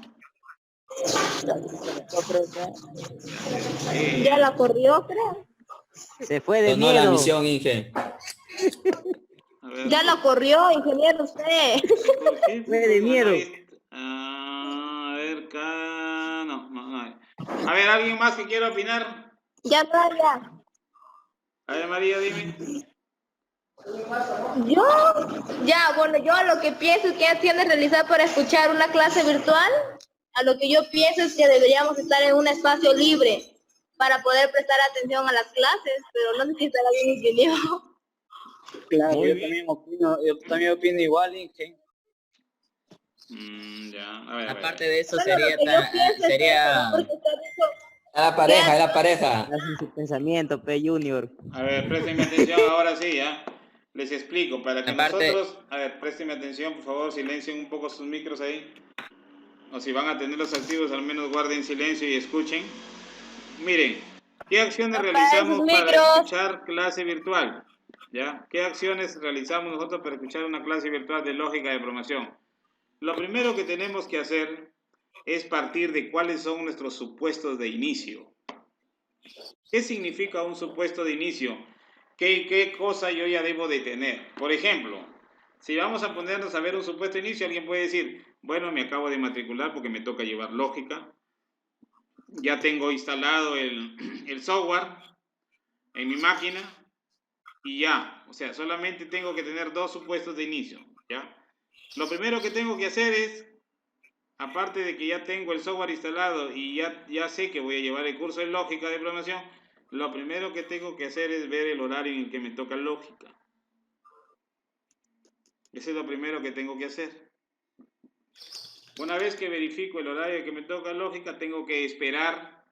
Ya la corrió, creo. Se fue de Donó miedo. la misión, Inge. A ver, Ya la corrió, ingeniero, usted. ¿por qué? Fue de miedo. A ver, no hay. A ver, ¿alguien más que quiera opinar? Ya está, ya. A ver, María, dime. Yo lo que pienso es que acciones realizar para escuchar una clase virtual, a lo que yo pienso es que deberíamos estar en un espacio libre para poder prestar atención a las clases, pero no sé si estará bien ingeniero. Claro, Muy yo bien. también opino igual, Inge. Ya, a ver. Aparte de eso Bueno, lo que yo pienso es que porque está dicho, Es la pareja. Hacen su pensamiento, Junior. A ver, préstenme atención ahora sí, ¿ya? Les explico, para que Aparte- nosotros... A ver, préstenme atención, por favor, silencien un poco sus micros ahí. O si van a tenerlos activos, al menos guarden silencio y escuchen. Miren, ¿qué acciones realizamos para escuchar clase virtual? ¿Ya? ¿Qué acciones realizamos nosotros para escuchar una clase virtual de lógica de programación? Lo primero que tenemos que hacer es partir de cuáles son nuestros supuestos de inicio. ¿Qué significa un supuesto de inicio? ¿Qué cosa yo ya debo de tener? Por ejemplo, si vamos a ponernos a ver un supuesto de inicio, alguien puede decir, bueno, me acabo de matricular porque me toca llevar lógica. Ya tengo instalado el software en mi máquina y ya. O sea, solamente tengo que tener dos supuestos de inicio, ¿ya? Lo primero que tengo que hacer es, aparte de que ya tengo el software instalado y ya sé que voy a llevar el curso de lógica de programación, lo primero que tengo que hacer es ver el horario en el que me toca lógica. Eso es lo primero que tengo que hacer. Una vez que verifico el horario en el que me toca lógica, tengo que esperar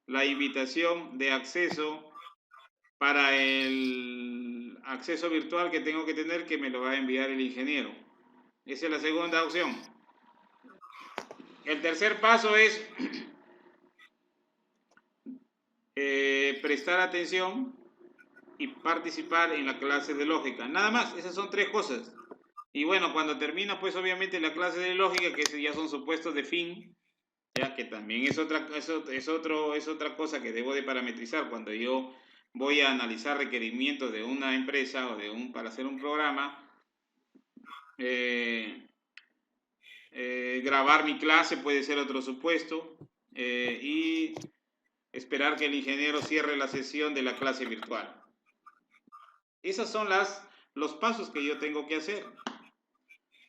la invitación de acceso para el acceso virtual que tengo que tener, que me lo va a enviar el ingeniero. Esa es la segunda opción. El tercer paso es prestar atención y participar en la clase de lógica. Nada más, esas son tres cosas. Y bueno, cuando termina, pues obviamente la clase de lógica, que ya son supuestos de fin, ya que también es otra cosa que debo de parametrizar cuando yo voy a analizar requerimientos de una empresa o para hacer un programa. Grabar mi clase puede ser otro supuesto, y esperar que el ingeniero cierre la sesión de la clase virtual. Esos son los pasos que yo tengo que hacer.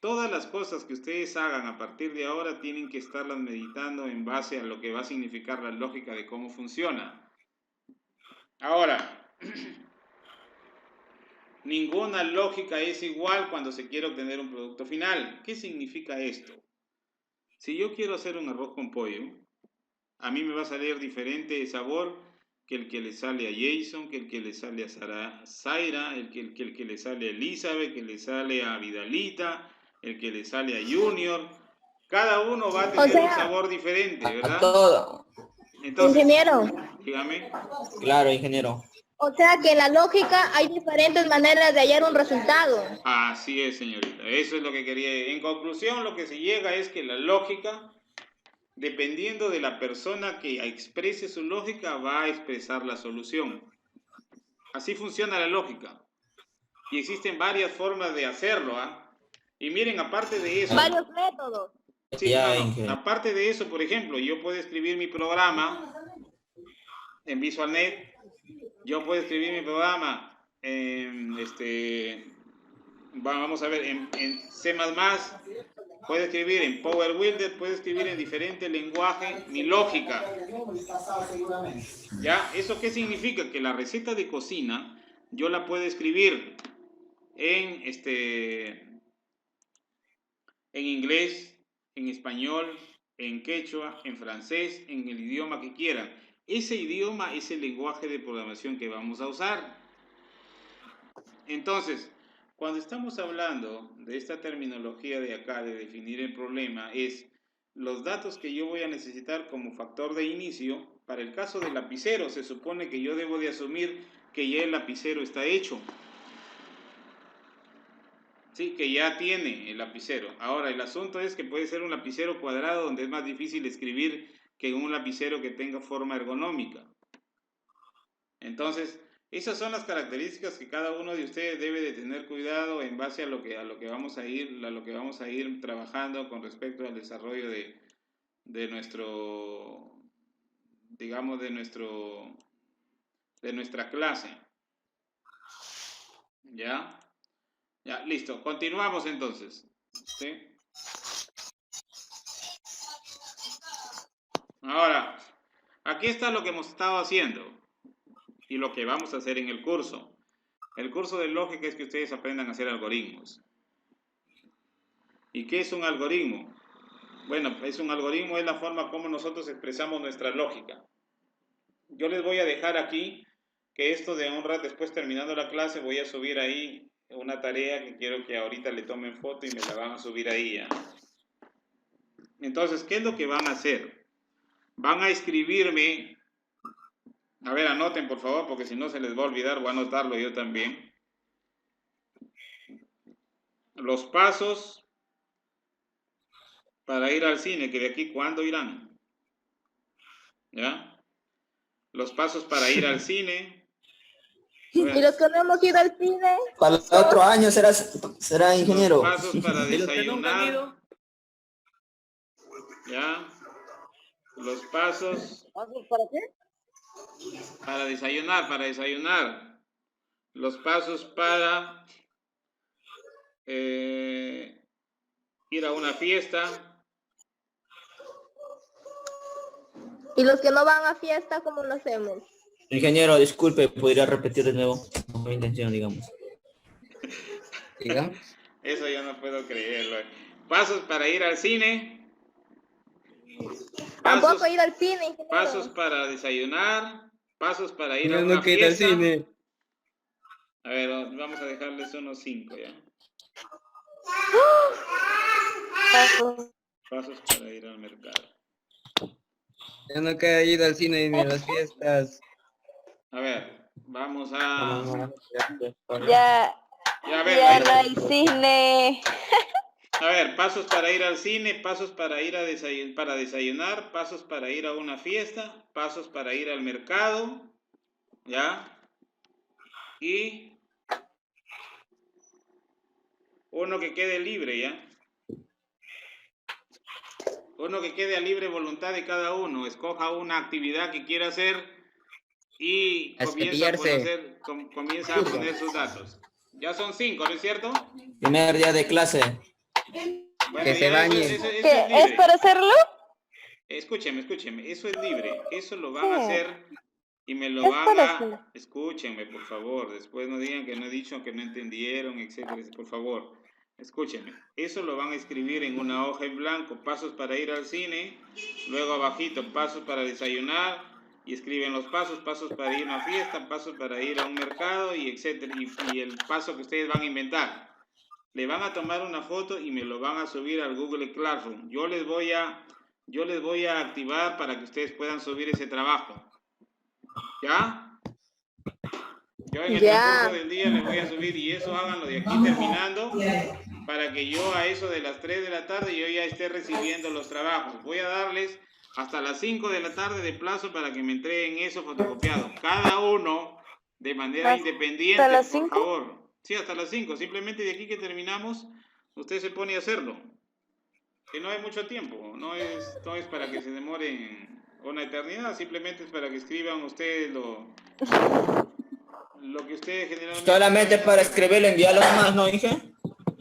Todas las cosas que ustedes hagan a partir de ahora tienen que estarlas meditando en base a lo que va a significar la lógica de cómo funciona. Ahora, ninguna lógica es igual cuando se quiere obtener un producto final. ¿Qué significa esto? Si yo quiero hacer un arroz con pollo, a mí me va a salir diferente de sabor que el que le sale a Jason, que el que le sale a Zaira, el que le sale a Elizabeth, que le sale a Vidalita, el que le sale a Junior. Cada uno va a tener un sabor diferente, ¿verdad? A todo. Entonces, ingeniero. dígame. Claro, ingeniero. O sea que en la lógica hay diferentes maneras de hallar un resultado. Así es, señorita. Eso es lo que quería. En conclusión, lo que se llega es que la lógica, dependiendo de la persona que exprese su lógica, va a expresar la solución. Así funciona la lógica. Y existen varias formas de hacerlo, ¿ah? Y miren, aparte de eso... Varios métodos. Sí, Ya, claro. Inge. Aparte de eso, por ejemplo, yo puedo escribir mi programa en VisualNet. Yo puedo escribir mi programa en vamos a ver, en C++, puedo escribir en Power Builder, puedo escribir en diferentes lenguajes mi lógica. ¿Ya? ¿Eso qué significa? Que la receta de cocina yo la puedo escribir en inglés, en español, en quechua, en francés, en el idioma que quieran. Ese idioma es el lenguaje de programación que vamos a usar. Entonces, cuando estamos hablando de esta terminología de acá, de definir el problema, es los datos que yo voy a necesitar como factor de inicio. Para el caso del lapicero, se supone que yo debo de asumir que ya el lapicero está hecho. Sí, que ya tiene el lapicero. Ahora, el asunto es que puede ser un lapicero cuadrado donde es más difícil escribir que un lapicero que tenga forma ergonómica. Entonces, esas son las características que cada uno de ustedes debe de tener cuidado en base a lo que vamos a ir trabajando con respecto al desarrollo de nuestro, digamos, de nuestra clase. ¿Ya? Ya, listo. Continuamos entonces. ¿Sí? Ahora, aquí está lo que hemos estado haciendo y lo que vamos a hacer en el curso. El curso de lógica es que ustedes aprendan a hacer algoritmos. ¿Y qué es un algoritmo? Bueno, un algoritmo es la forma como nosotros expresamos nuestra lógica. Yo les voy a dejar aquí que esto de un rato, después terminando la clase, voy a subir ahí una tarea que quiero que ahorita le tomen foto y me la van a subir ahí, ¿ya? Entonces, ¿qué es lo que van a hacer? Van a escribirme, a ver, anoten por favor, porque si no se les va a olvidar, voy a anotarlo yo también. Los pasos para ir al cine, que de aquí, ¿cuándo irán? ¿Ya? Los pasos para ir al cine. Y los que no hemos ido al cine. Para el otro año será ingeniero. Los pasos para ¿Y los que nunca han desayunar. ido? ¿Ya? Los pasos ¿Pasos para qué? para desayunar. Los pasos para ir a una fiesta. Y los que no van a fiesta, ¿cómo lo hacemos? Ingeniero, disculpe, ¿podría repetir de nuevo? No fue intención, digamos. ¿Diga? Eso yo no puedo creerlo. Pasos para ir al cine. Tampoco ir al cine, ingeniero. Pasos para desayunar. Pasos para ir a Yo una no quiero ir al fiesta. cine. A ver, vamos a dejarles unos 5 ya. Pasos para ir al mercado. Yo no quiero ir al cine ni a las fiestas. A ver, vamos a... Ya, Ya, a ver, ya no hay cine. a ver, pasos para ir al cine, pasos para ir a desayunar, pasos para ir a una fiesta, pasos para ir al mercado, ¿ya? Y uno que quede libre, ¿ya? Uno que quede a libre voluntad de cada uno. Escoja una actividad que quiera hacer y A comienza cepillarse. comienza a poner sus datos. Ya son 5, ¿no es cierto? Primer día de clase. Bueno, Que se ya bañe. eso es ¿Qué? ¿Es libre. para hacerlo? Escúcheme, eso es libre. Eso lo van a hacer y me lo Es van para a... hacerlo. Escúchenme, por favor. Después no digan que no he dicho, que no entendieron, etcétera. Por favor, escúchenme. Eso lo van a escribir en una hoja en blanco. Pasos para ir al cine. Luego abajito, pasos para desayunar. Y escriben los pasos, pasos para ir a una fiesta, pasos para ir a un mercado, y etcétera. Y el paso que ustedes van a inventar. Le van a tomar una foto y me lo van a subir al Google Classroom. Yo les voy a activar para que ustedes puedan subir ese trabajo. ¿Ya? Yo en el transcurso del día les voy a subir, y eso háganlo de aquí terminando, para que yo a eso de las 3 de la tarde yo ya esté recibiendo los trabajos. Voy a darles hasta las 5 de la tarde de plazo para que me entreguen eso fotocopiado. Cada uno de manera independiente, ¿Hasta las por 5? favor. Sí, hasta las 5. Simplemente de aquí que terminamos, usted se pone a hacerlo. Que no hay mucho tiempo. No es para que se demoren una eternidad. Simplemente es para que escriban ustedes lo que ustedes generalmente... Solamente para escribirlo, enviarlo más, ¿no, Inge?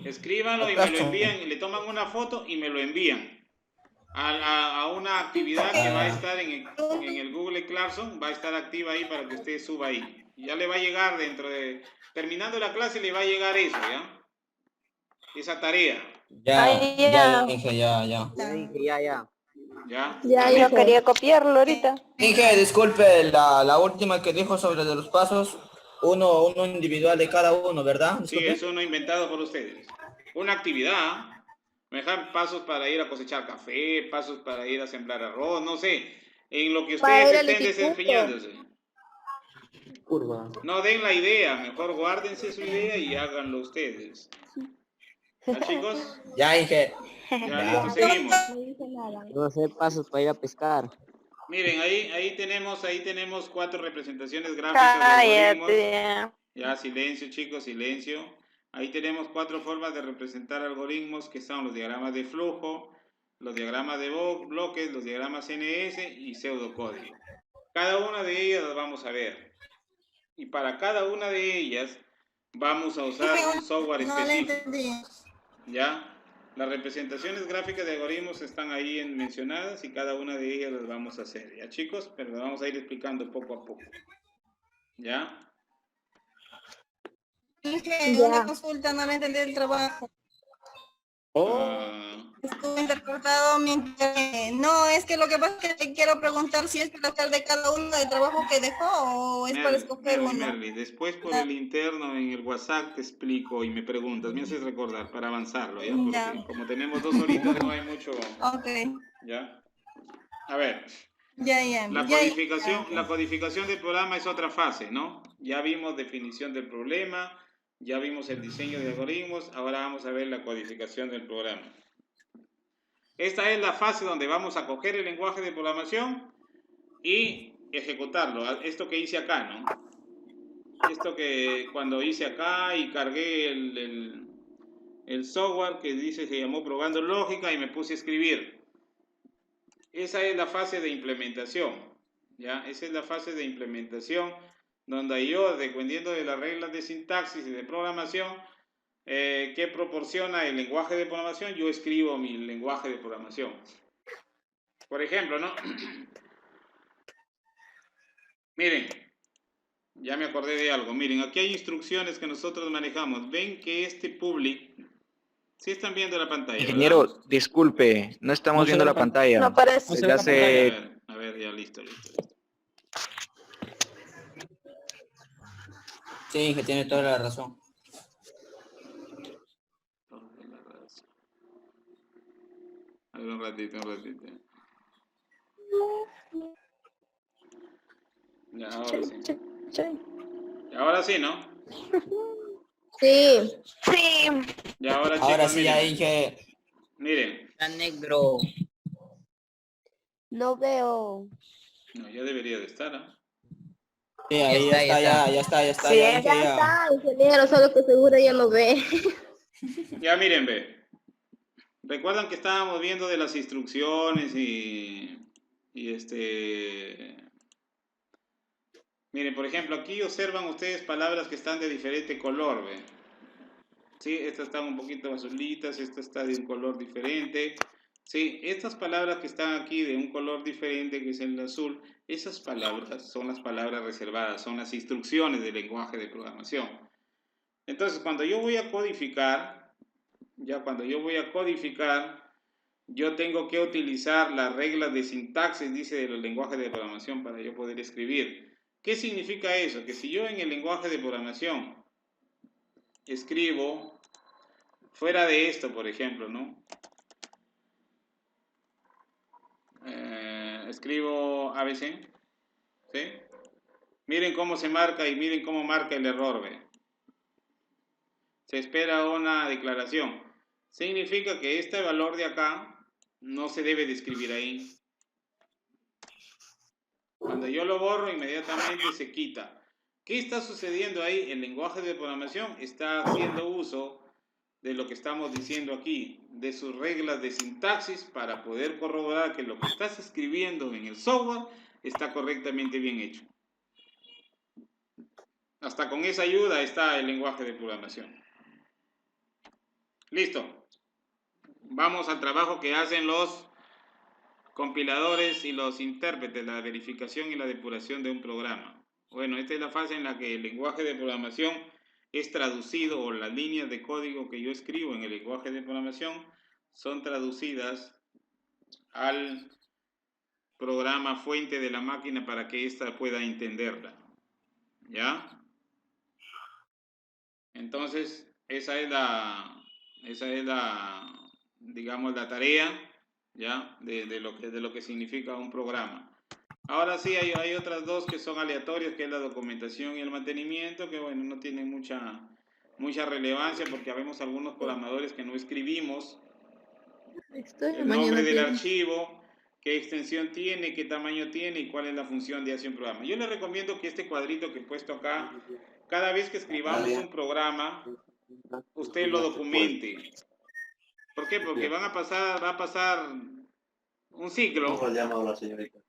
Escríbanlo y me lo envían, y le toman una foto y me lo envían a una actividad que va a estar en el Google Classroom. Va a estar activa ahí para que usted suba ahí. Y ya le va a llegar terminando la clase, le va a llegar eso, ¿ya? Esa tarea. Ya, Inge, ya. Ya dije, ya. ¿Ya? Yo quería copiarlo ahorita. Inge, disculpe, la última que dijo sobre de los pasos, uno individual de cada uno, ¿verdad? Sí, Disculpe. es uno inventado por ustedes. Una actividad. Me dejan pasos para ir a cosechar café, pasos para ir a sembrar arroz, no sé. En lo que Para ustedes ir al estén instituto. desempeñándose. Curva. No den la idea, mejor guárdense su idea y háganlo ustedes. ¿Ya, chicos? Ya, Inge. Ya, listo, seguimos. Quiero hacer pasos para ir a pescar. Miren, ahí tenemos 4 representaciones gráficas de algoritmos. Cállate. Ya, silencio, chicos, silencio. Ahí tenemos 4 formas de representar algoritmos, que son los diagramas de flujo, los diagramas de bloques, los diagramas NS y pseudocódigo. Cada una de ellas las vamos a ver. Y para cada una de ellas vamos a usar un software específico. ¿Ya? Las representaciones gráficas de algoritmos están ahí mencionadas, y cada una de ellas las vamos a hacer. ¿Ya, chicos? Pero las vamos a ir explicando poco a poco. ¿Ya? Una consulta, no le entendí el trabajo. Estuve interpretado no, es que lo que pasa es que quiero preguntar si es para hacer de cada uno del trabajo que dejó o es para escoger uno. Merly, después por el interno en el WhatsApp te explico y me preguntas, me haces recordar para avanzarlo, ¿ya? Porque como tenemos 2 horitas no hay mucho. Ok. ¿Ya? A ver. Ya. La codificación del programa es otra fase, ¿no? Ya vimos definición del problema, ya vimos el diseño de algoritmos, ahora vamos a ver la codificación del programa. Esta es la fase donde vamos a coger el lenguaje de programación y ejecutarlo. Esto que hice acá, ¿no? Esto que cuando hice acá y cargué el software que dice, se llamó Probando Lógica, y me puse a escribir. Esa es la fase de implementación, ¿ya? Esa es la fase de implementación donde yo, dependiendo de las reglas de sintaxis y de programación que proporciona el lenguaje de programación, yo escribo mi lenguaje de programación. Por ejemplo, ¿no? Miren, ya me acordé de algo. Miren, aquí hay instrucciones que nosotros manejamos. Ven que este public... ¿Sí están viendo la pantalla? Ingeniero, ¿verdad? disculpe, no estamos viendo la pantalla. No aparece. Desde hace... A ver, ya listo. Sí, Inge, tiene toda la razón. A ver, un ratito. Ya, ahora sí. Ahora sí, ¿no? Sí. Y ahora, chicos, Ahora sí, miren. ya, Inge. Miren. Está negro. No veo. No, ya debería de estar, ¿ah? Sí, ahí ya está. Sí, ya, Inge, Ya está, ingeniero, solo que seguro ya no ve. Ya, miren, ve. Recuerdan que estábamos viendo de las instrucciones y Miren, por ejemplo, aquí observan ustedes palabras que están de diferente color, ¿ven? Sí, estas están un poquito azulitas, esta está de un color diferente. Sí, estas palabras que están aquí de un color diferente, que es el azul, esas palabras son las palabras reservadas, son las instrucciones del lenguaje de programación. Entonces, cuando yo voy a codificar, yo tengo que utilizar las reglas de sintaxis, dice, de los lenguajes de programación para yo poder escribir. ¿Qué significa eso? Que si yo en el lenguaje de programación escribo fuera de esto, por ejemplo, ¿no? Escribo ABC, ¿sí? Miren cómo se marca y miren cómo marca el error, ¿ve? Se espera una declaración. Significa que este valor de acá no se debe de escribir ahí. Cuando yo lo borro, inmediatamente se quita. ¿Qué está sucediendo ahí? El lenguaje de programación está haciendo uso de lo que estamos diciendo aquí, de sus reglas de sintaxis para poder corroborar que lo que estás escribiendo en el software está correctamente bien hecho. Hasta con esa ayuda está el lenguaje de programación. Listo. Vamos al trabajo que hacen los compiladores y los intérpretes, la verificación y la depuración de un programa. Bueno, esta es la fase en la que el lenguaje de programación es traducido, o las líneas de código que yo escribo en el lenguaje de programación son traducidas al programa fuente de la máquina para que ésta pueda entenderla. ¿Ya? Entonces, esa es la digamos, la tarea, ¿ya? De lo que significa un programa. Ahora sí, hay otras dos que son aleatorias, que es la documentación y el mantenimiento, que bueno, no tienen mucha relevancia porque habemos algunos programadores que no escribimos el nombre del archivo, qué extensión tiene, qué tamaño tiene y cuál es la función de hacer un programa. Yo les recomiendo que este cuadrito que he puesto acá, cada vez que escribamos un programa, usted lo documente. ¿Por qué? Porque va a pasar un ciclo.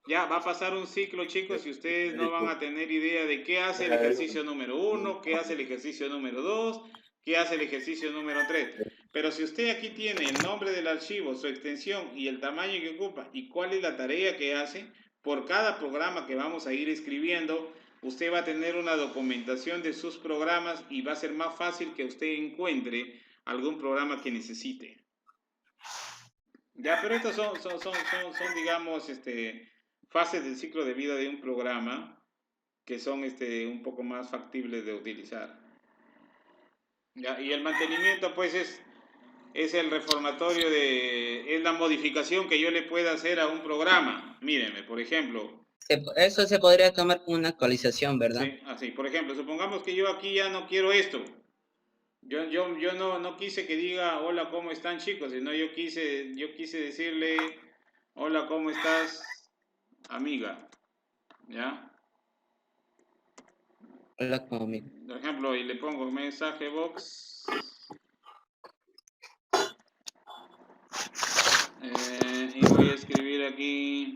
Ya va a pasar un ciclo, chicos, y ustedes no van a tener idea de qué hace el ejercicio número 1, qué hace el ejercicio número 2, qué hace el ejercicio número 3. Pero si usted aquí tiene el nombre del archivo, su extensión y el tamaño que ocupa y cuál es la tarea que hace, por cada programa que vamos a ir escribiendo, usted va a tener una documentación de sus programas y va a ser más fácil que usted encuentre algún programa que necesite. Ya, pero estas son digamos, fases del ciclo de vida de un programa que son un poco más factibles de utilizar. Ya, y el mantenimiento, pues, es el reformatorio es la modificación que yo le pueda hacer a un programa. Mírenme, por ejemplo. Eso se podría tomar como una actualización, ¿verdad? Sí, así. Por ejemplo, supongamos que yo aquí ya no quiero esto. Yo no quise que diga hola, ¿cómo están, chicos? Sino yo quise decirle hola, ¿cómo estás, amiga? ¿Ya? Hola, como amigo. Por ejemplo, y le pongo mensaje box. Y voy a escribir aquí,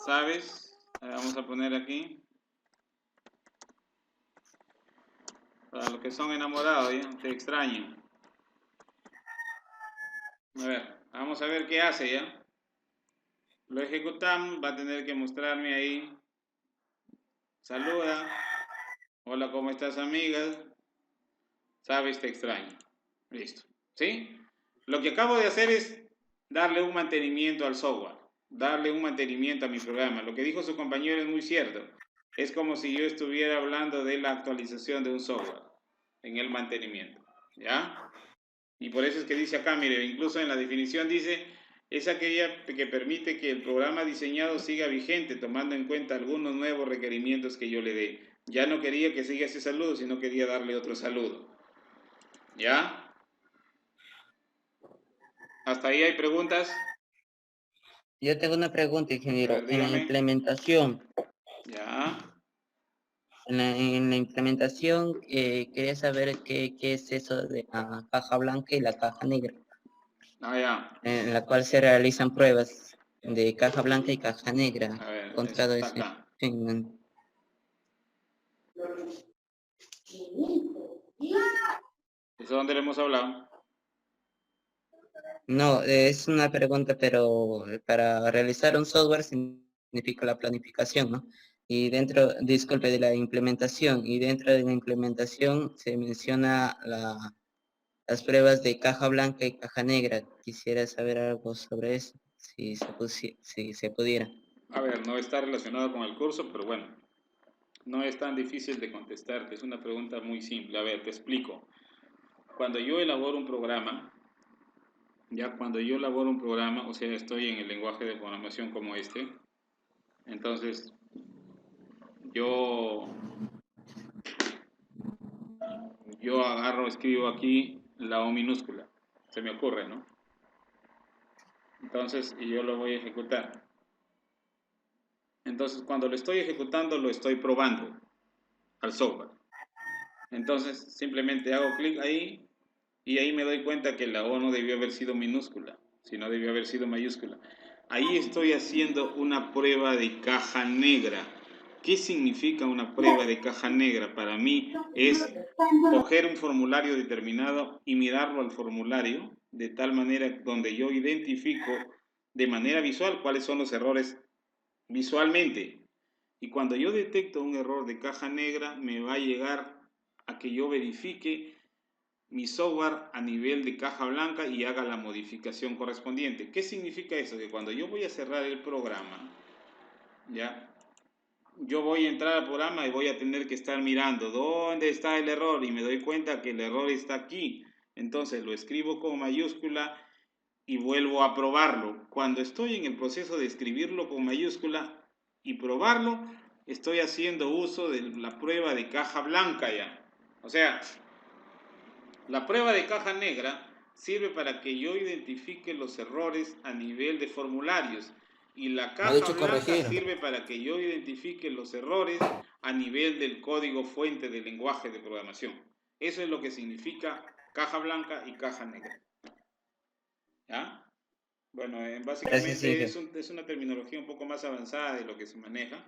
¿sabes? Vamos a poner aquí. Para los que son enamorados, ¿ya? Te extraño. A ver, vamos a ver qué hace, ¿ya? Lo ejecutamos, va a tener que mostrarme ahí. Saluda. Hola, ¿cómo estás, amiga? Sabes, te extraño. Listo. ¿Sí? Lo que acabo de hacer es darle un mantenimiento al software. Darle un mantenimiento a mi programa. Lo que dijo su compañero es muy cierto. Es como si yo estuviera hablando de la actualización de un software en el mantenimiento, ¿ya? Y por eso es que dice acá, mire, incluso en la definición dice, es aquella que permite que el programa diseñado siga vigente, tomando en cuenta algunos nuevos requerimientos que yo le dé. Ya no quería que siga ese saludo, sino quería darle otro saludo. ¿Ya? ¿Hasta ahí hay preguntas? Yo tengo una pregunta, ingeniero. En la implementación. Ya. En la implementación, quería saber qué es eso de la caja blanca y la caja negra. Ah, ya. En la cual se realizan pruebas. de caja blanca y caja negra. A ver, Encontrado está ese. acá. ¿Eso dónde le hemos hablado? No, es una pregunta, pero para realizar un software significa la planificación, ¿no? Y dentro, disculpe, de la implementación, y dentro de la implementación se menciona las pruebas de caja blanca y caja negra. Quisiera saber algo sobre eso, si se pudiera. A ver, no está relacionado con el curso, pero bueno, no es tan difícil de contestarte, es una pregunta muy simple. A ver, te explico. Cuando yo elaboro un programa, o sea, estoy en el lenguaje de programación como este, entonces yo agarro, escribo aquí la O minúscula, se me ocurre, ¿no? Entonces, y yo lo voy a ejecutar. Entonces, cuando lo estoy ejecutando, lo estoy probando al software. Entonces, simplemente hago clic ahí y ahí me doy cuenta que la O no debió haber sido minúscula, sino debió haber sido mayúscula. Ahí estoy haciendo una prueba de caja negra. ¿Qué significa una prueba de caja negra? Para mí es coger un formulario determinado y mirarlo al formulario de tal manera donde yo identifico de manera visual cuáles son los errores visualmente. Y cuando yo detecto un error de caja negra, me va a llegar a que yo verifique mi software a nivel de caja blanca y haga la modificación correspondiente. ¿Qué significa eso? Que cuando yo voy a cerrar el programa, ¿ya? Yo voy a entrar al programa y voy a tener que estar mirando dónde está el error y me doy cuenta que el error está aquí. Entonces lo escribo con mayúscula y vuelvo a probarlo. Cuando estoy en el proceso de escribirlo con mayúscula y probarlo, estoy haciendo uso de la prueba de caja blanca ya. O sea, la prueba de caja negra sirve para que yo identifique los errores a nivel de formularios y la caja blanca sirve para que yo identifique los errores a nivel del código fuente del lenguaje de programación. Eso es lo que significa caja blanca y caja negra. ¿Ya? Bueno, básicamente es una terminología un poco más avanzada de lo que se maneja,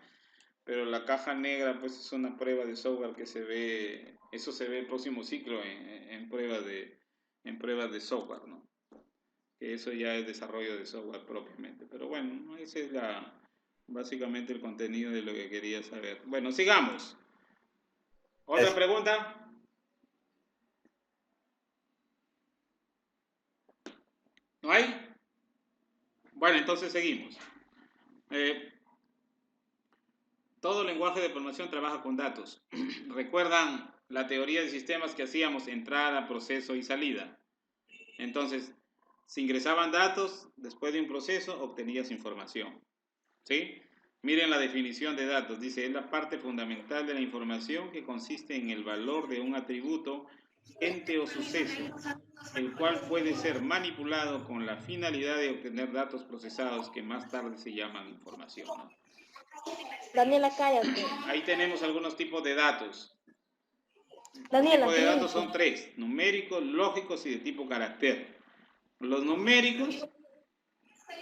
pero la caja negra pues es una prueba de software que se ve, eso se ve el próximo ciclo en pruebas de software, ¿no? Que eso ya es desarrollo de software propiamente. Pero bueno, ese es básicamente el contenido de lo que quería saber. Bueno, sigamos. ¿Otra pregunta? ¿No hay? Bueno, entonces seguimos. Todo lenguaje de programación trabaja con datos. ¿Recuerdan la teoría de sistemas que hacíamos? Entrada, proceso y salida. Entonces, si ingresaban datos, después de un proceso, obtenías información. ¿Sí? Miren la definición de datos. Dice, es la parte fundamental de la información que consiste en el valor de un atributo, ente o suceso, el cual puede ser manipulado con la finalidad de obtener datos procesados que más tarde se llaman información, ¿no? Daniela, cállate. Ahí tenemos algunos tipos de datos. Daniela, Los tipos de datos son 3, numéricos, lógicos y de tipo carácter. Los numéricos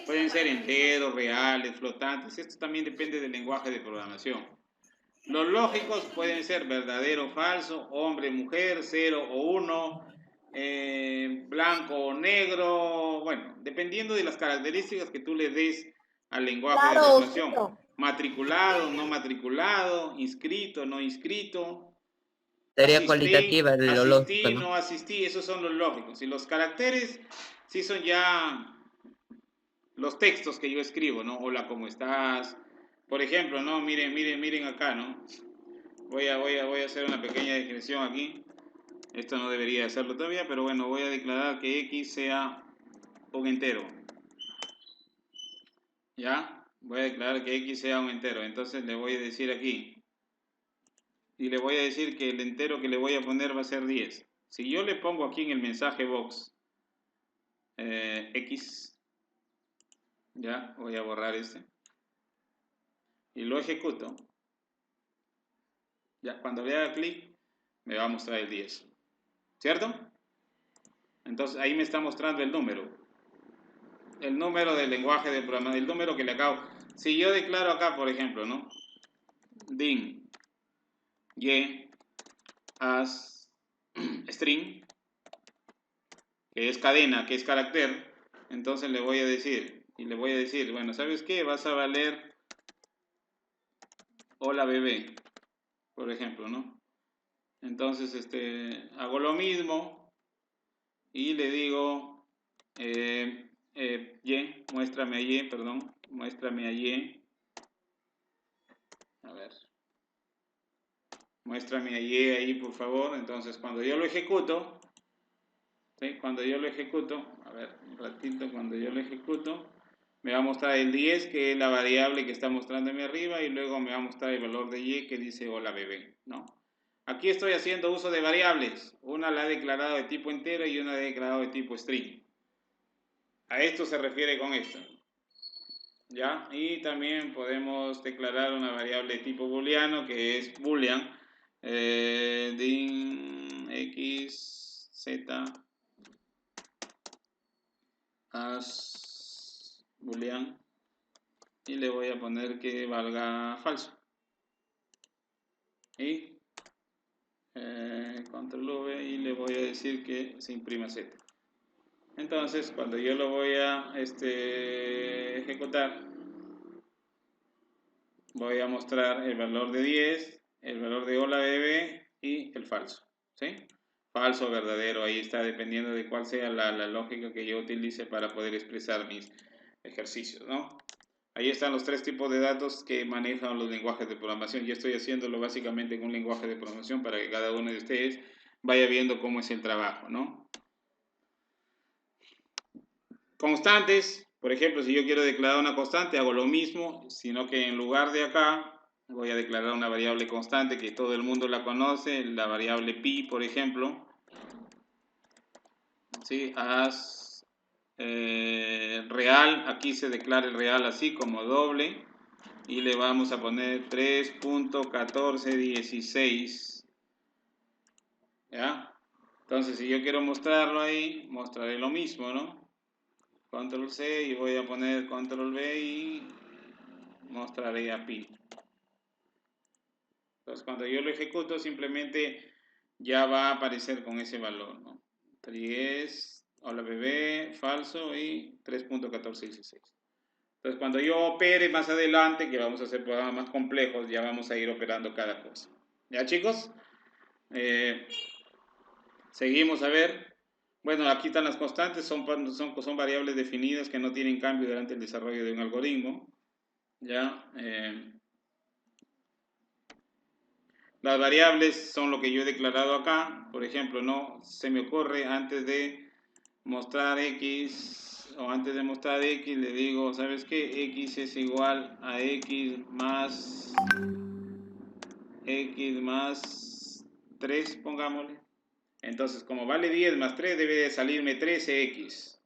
pueden ser enteros, reales, flotantes. Esto también depende del lenguaje de programación. Los lógicos pueden ser verdadero o falso, hombre, mujer, 0 o 1, blanco o negro. Bueno, dependiendo de las características que tú le des al lenguaje de programación. Claro. Matriculado, no matriculado, inscrito, no inscrito. Sería cualitativa de lo lógico, ¿no? No asistí, esos son los lógicos. Y los caracteres sí son ya los textos que yo escribo, ¿no? Hola, ¿cómo estás? Por ejemplo, ¿no? Miren acá, ¿no? Voy a hacer una pequeña definición aquí. Esto no debería hacerlo todavía, pero bueno, voy a declarar que X sea un entero. ¿Ya? Voy a declarar que X sea un entero. Entonces le voy a decir aquí. Y le voy a decir que el entero que le voy a poner va a ser 10. Si yo le pongo aquí en el mensaje box X, ya, voy a borrar este. Y lo ejecuto. Ya, cuando le haga clic, me va a mostrar el 10. ¿Cierto? Entonces ahí me está mostrando el número. el número del lenguaje de programación, el número que le acabo. Si yo declaro acá, por ejemplo, ¿no? Din, y, as, string, que es cadena, que es carácter, entonces le voy a decir, bueno, ¿sabes qué? Vas a valer hola bebé, por ejemplo, ¿no? Entonces, hago lo mismo y le digo, muéstrame a Y, perdón, muéstrame a Y. A ver. Muéstrame a Y ahí, por favor. Entonces, cuando yo lo ejecuto, ¿sí? Cuando yo lo ejecuto, a ver, un ratito, cuando yo lo ejecuto, me va a mostrar el 10, que es la variable que está mostrándome arriba, y luego me va a mostrar el valor de Y, que dice hola bebé, ¿no? Aquí estoy haciendo uso de variables. Una la he declarado de tipo entero y una la he declarado de tipo string. A esto se refiere con esto. ¿Ya? Y también podemos declarar una variable de tipo booleano, que es boolean, din x, z, as boolean, y le voy a poner que valga falso. Y control V, y le voy a decir que se imprima z. Entonces, cuando yo lo voy a ejecutar, voy a mostrar el valor de 10, el valor de hola bebé y el falso, ¿sí? Falso o verdadero, ahí está, dependiendo de cuál sea la lógica que yo utilice para poder expresar mis ejercicios, ¿no? Ahí están los tres tipos de datos que manejan los lenguajes de programación. Yo estoy haciéndolo básicamente en un lenguaje de programación para que cada uno de ustedes vaya viendo cómo es el trabajo, ¿no? Constantes, por ejemplo, si yo quiero declarar una constante, hago lo mismo, sino que en lugar de acá, voy a declarar una variable constante que todo el mundo la conoce, la variable pi, por ejemplo. ¿Sí? As real, aquí se declara el real así como doble, y le vamos a poner 3.1416. ¿Ya? Entonces, si yo quiero mostrarlo ahí, mostraré lo mismo, ¿no? Control C y voy a poner Control V y mostraré a pi. Entonces, cuando yo lo ejecuto, simplemente ya va a aparecer con ese valor, ¿no? 10, hola bebé, falso y 3.1416. Entonces, cuando yo opere más adelante, que vamos a hacer programas más complejos, ya vamos a ir operando cada cosa. ¿Ya, chicos? Seguimos a ver. Bueno, aquí están las constantes, son variables definidas que no tienen cambio durante el desarrollo de un algoritmo. ¿Ya? Las variables son lo que yo he declarado acá. Por ejemplo, no se me ocurre antes de mostrar X o antes de mostrar X le digo, ¿sabes qué? X es igual a X más 3, pongámosle. Entonces, como vale 10 más 3, debe de salirme 13X,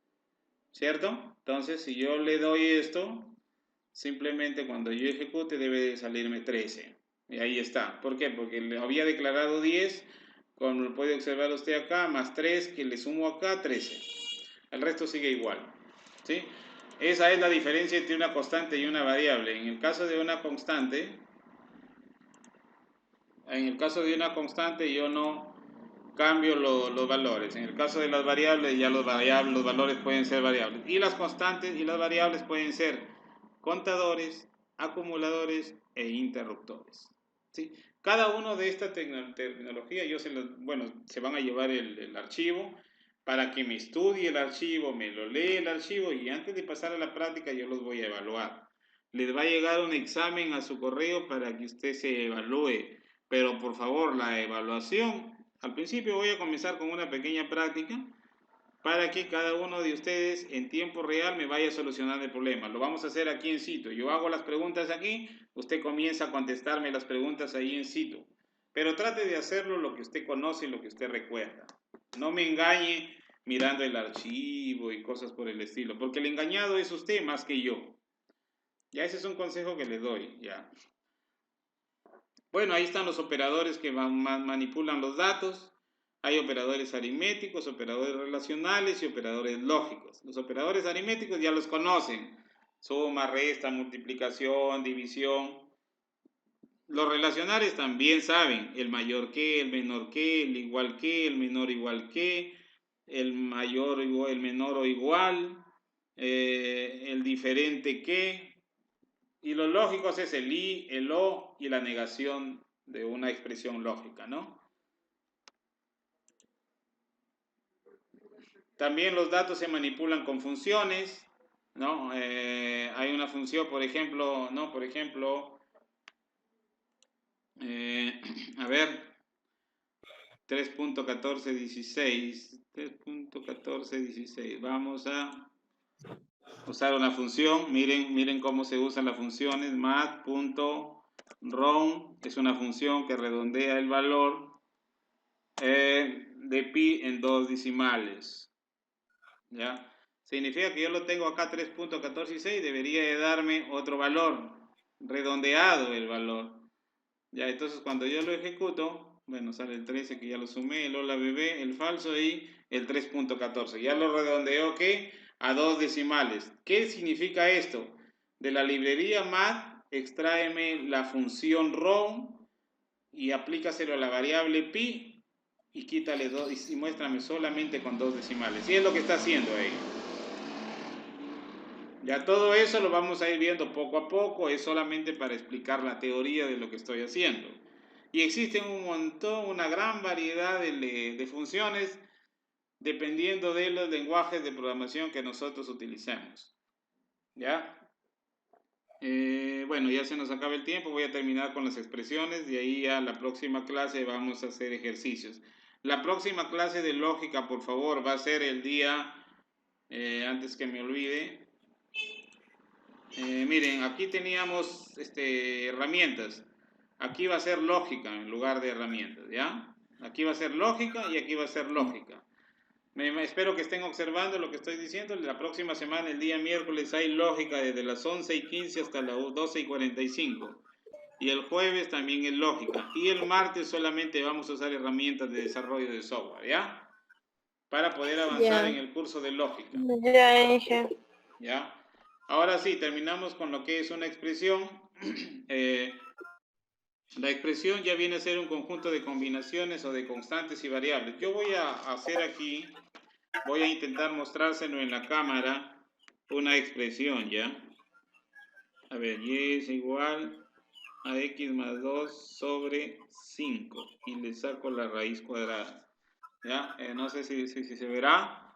¿cierto? Entonces, si yo le doy esto, simplemente cuando yo ejecute debe de salirme 13. Y ahí está. ¿Por qué? Porque le había declarado 10, como lo puede observar usted acá, más 3, que le sumo acá, 13. El resto sigue igual, ¿sí? Esa es la diferencia entre una constante y una variable. En el caso de una constante, yo no cambio los valores. En el caso de las variables, ya los valores pueden ser variables. Y las constantes y las variables pueden ser contadores, acumuladores e interruptores. ¿Sí? Cada uno de esta tecnología, se van a llevar el archivo para que me estudie el archivo, me lo lee el archivo y antes de pasar a la práctica yo los voy a evaluar. Les va a llegar un examen a su correo para que usted se evalúe, pero por favor la evaluación, al principio voy a comenzar con una pequeña práctica para que cada uno de ustedes en tiempo real me vaya solucionando el problema. Lo vamos a hacer aquí en situ. Yo hago las preguntas aquí, usted comienza a contestarme las preguntas ahí en situ. Pero trate de hacerlo lo que usted conoce y lo que usted recuerda. No me engañe mirando el archivo y cosas por el estilo, porque el engañado es usted más que yo. Ya ese es un consejo que le doy, ya. Bueno, ahí están los operadores que manipulan los datos. Hay operadores aritméticos, operadores relacionales y operadores lógicos. Los operadores aritméticos ya los conocen. Suma, resta, multiplicación, división. Los relacionales también saben. El mayor que, el menor que, el igual que, el menor igual que, el mayor, el menor o igual, el diferente que. Y los lógicos es el y, el o y la negación de una expresión lógica, ¿no? También los datos se manipulan con funciones, ¿no? Hay una función, por ejemplo, ¿no? Por ejemplo, a ver, 3.1416, vamos a usar una función, miren cómo se usan las funciones, math.round es una función que redondea el valor de pi en 2 decimales. ¿Ya? Significa que yo lo tengo acá 3.146, debería de darme otro valor, redondeado el valor. Ya, entonces cuando yo lo ejecuto, bueno, sale el 13 que ya lo sumé, el hola bebé, el falso y el 3.14. Ya lo redondeo, ¿qué? A 2 decimales. ¿Qué significa esto? De la librería math, extráeme la función round y aplícaselo a la variable pi y quítale 2 y muéstrame solamente con 2 decimales. Y es lo que está haciendo ahí. Ya todo eso lo vamos a ir viendo poco a poco, es solamente para explicar la teoría de lo que estoy haciendo. Y existen un montón, una gran variedad de funciones dependiendo de los lenguajes de programación que nosotros utilicemos. ¿Ya? Bueno, ya se nos acaba el tiempo, voy a terminar con las expresiones, de ahí a la próxima clase vamos a hacer ejercicios. La próxima clase de lógica, por favor, va a ser el día, antes que me olvide, miren, aquí teníamos herramientas, aquí va a ser lógica en lugar de herramientas, ¿ya? Aquí va a ser lógica y aquí va a ser lógica. Espero que estén observando lo que estoy diciendo. La próxima semana, el día miércoles, hay lógica desde las 11:15 hasta las 12:45. Y el jueves también es lógica. Y el martes solamente vamos a usar herramientas de desarrollo de software, ¿ya? Para poder avanzar en el curso de lógica. Ya, hija. ¿Ya? Ahora sí, terminamos con lo que es una expresión. La expresión ya viene a ser un conjunto de combinaciones o de constantes y variables. Yo voy a hacer aquí, voy a intentar mostrárselo en la cámara, una expresión, ¿ya? A ver, y es igual a x más 2 sobre 5 y le saco la raíz cuadrada. ¿Ya? No sé si se verá.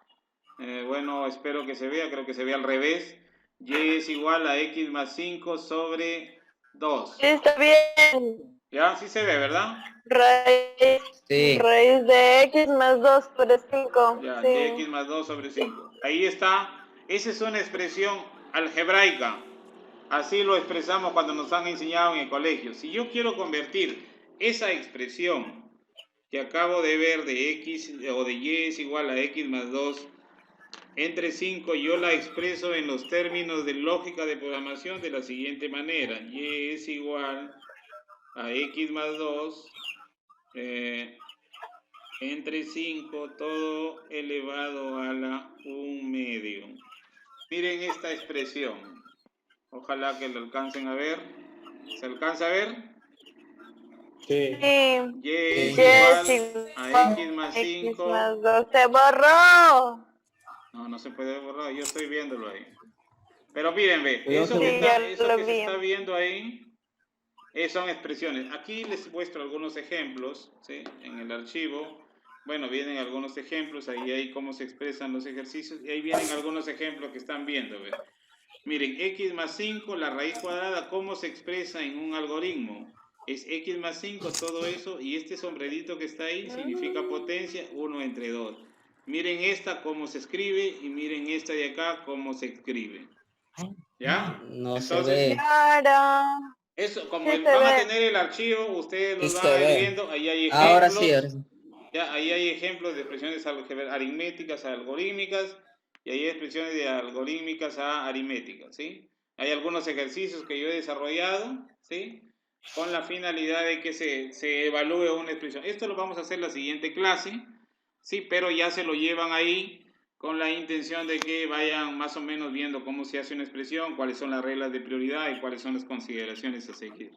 Bueno, espero que se vea, creo que se ve al revés. Y es igual a x más 5 sobre 2. Está bien. ¿Ya? Sí se ve, ¿verdad? Raíz, Sí. raíz de x más 2 sobre 5. Ya, Sí. de x más 2 sobre 5. Ahí está. Esa es una expresión algebraica. Así lo expresamos cuando nos han enseñado en el colegio. Si yo quiero convertir esa expresión que acabo de ver de x o de y es igual a x más 2 entre 5, yo la expreso en los términos de lógica de programación de la siguiente manera. Y es igual a x más 2 entre 5 todo elevado a la 1/2. Miren esta expresión. Ojalá que lo alcancen a ver. ¿Se alcanza a ver? Sí. Y es igual a x más 5. Más 2 se borró. No se puede borrar. Yo estoy viéndolo ahí. Pero miren, ve. Sí, Eso que ya se está viendo ahí son expresiones. Aquí les muestro algunos ejemplos, ¿sí? En el archivo. Bueno, vienen algunos ejemplos. Ahí hay cómo se expresan los ejercicios. Y ahí vienen algunos ejemplos que están viendo, ¿ve? Miren, x más 5, la raíz cuadrada, ¿cómo se expresa en un algoritmo? Es x más 5, todo eso, y este sombrerito que está ahí significa potencia 1 entre 2. Miren esta cómo se escribe, y miren esta de acá cómo se escribe. ¿Ya? No Entonces, se ve. Claro. eso, como Sí se van a ve. tener el archivo, ustedes los Sí van se a ir ve. viendo, ahí hay ejemplos. Ahora sí, ahora sí. Ya, ahí hay ejemplos de expresiones aritméticas a algorítmicas y hay expresiones de algorítmicas a aritméticas, ¿sí? Hay algunos ejercicios que yo he desarrollado, ¿sí? con la finalidad de que se evalúe una expresión. Esto lo vamos a hacer la siguiente clase, sí, pero ya se lo llevan ahí con la intención de que vayan más o menos viendo cómo se hace una expresión, cuáles son las reglas de prioridad y cuáles son las consideraciones a seguir.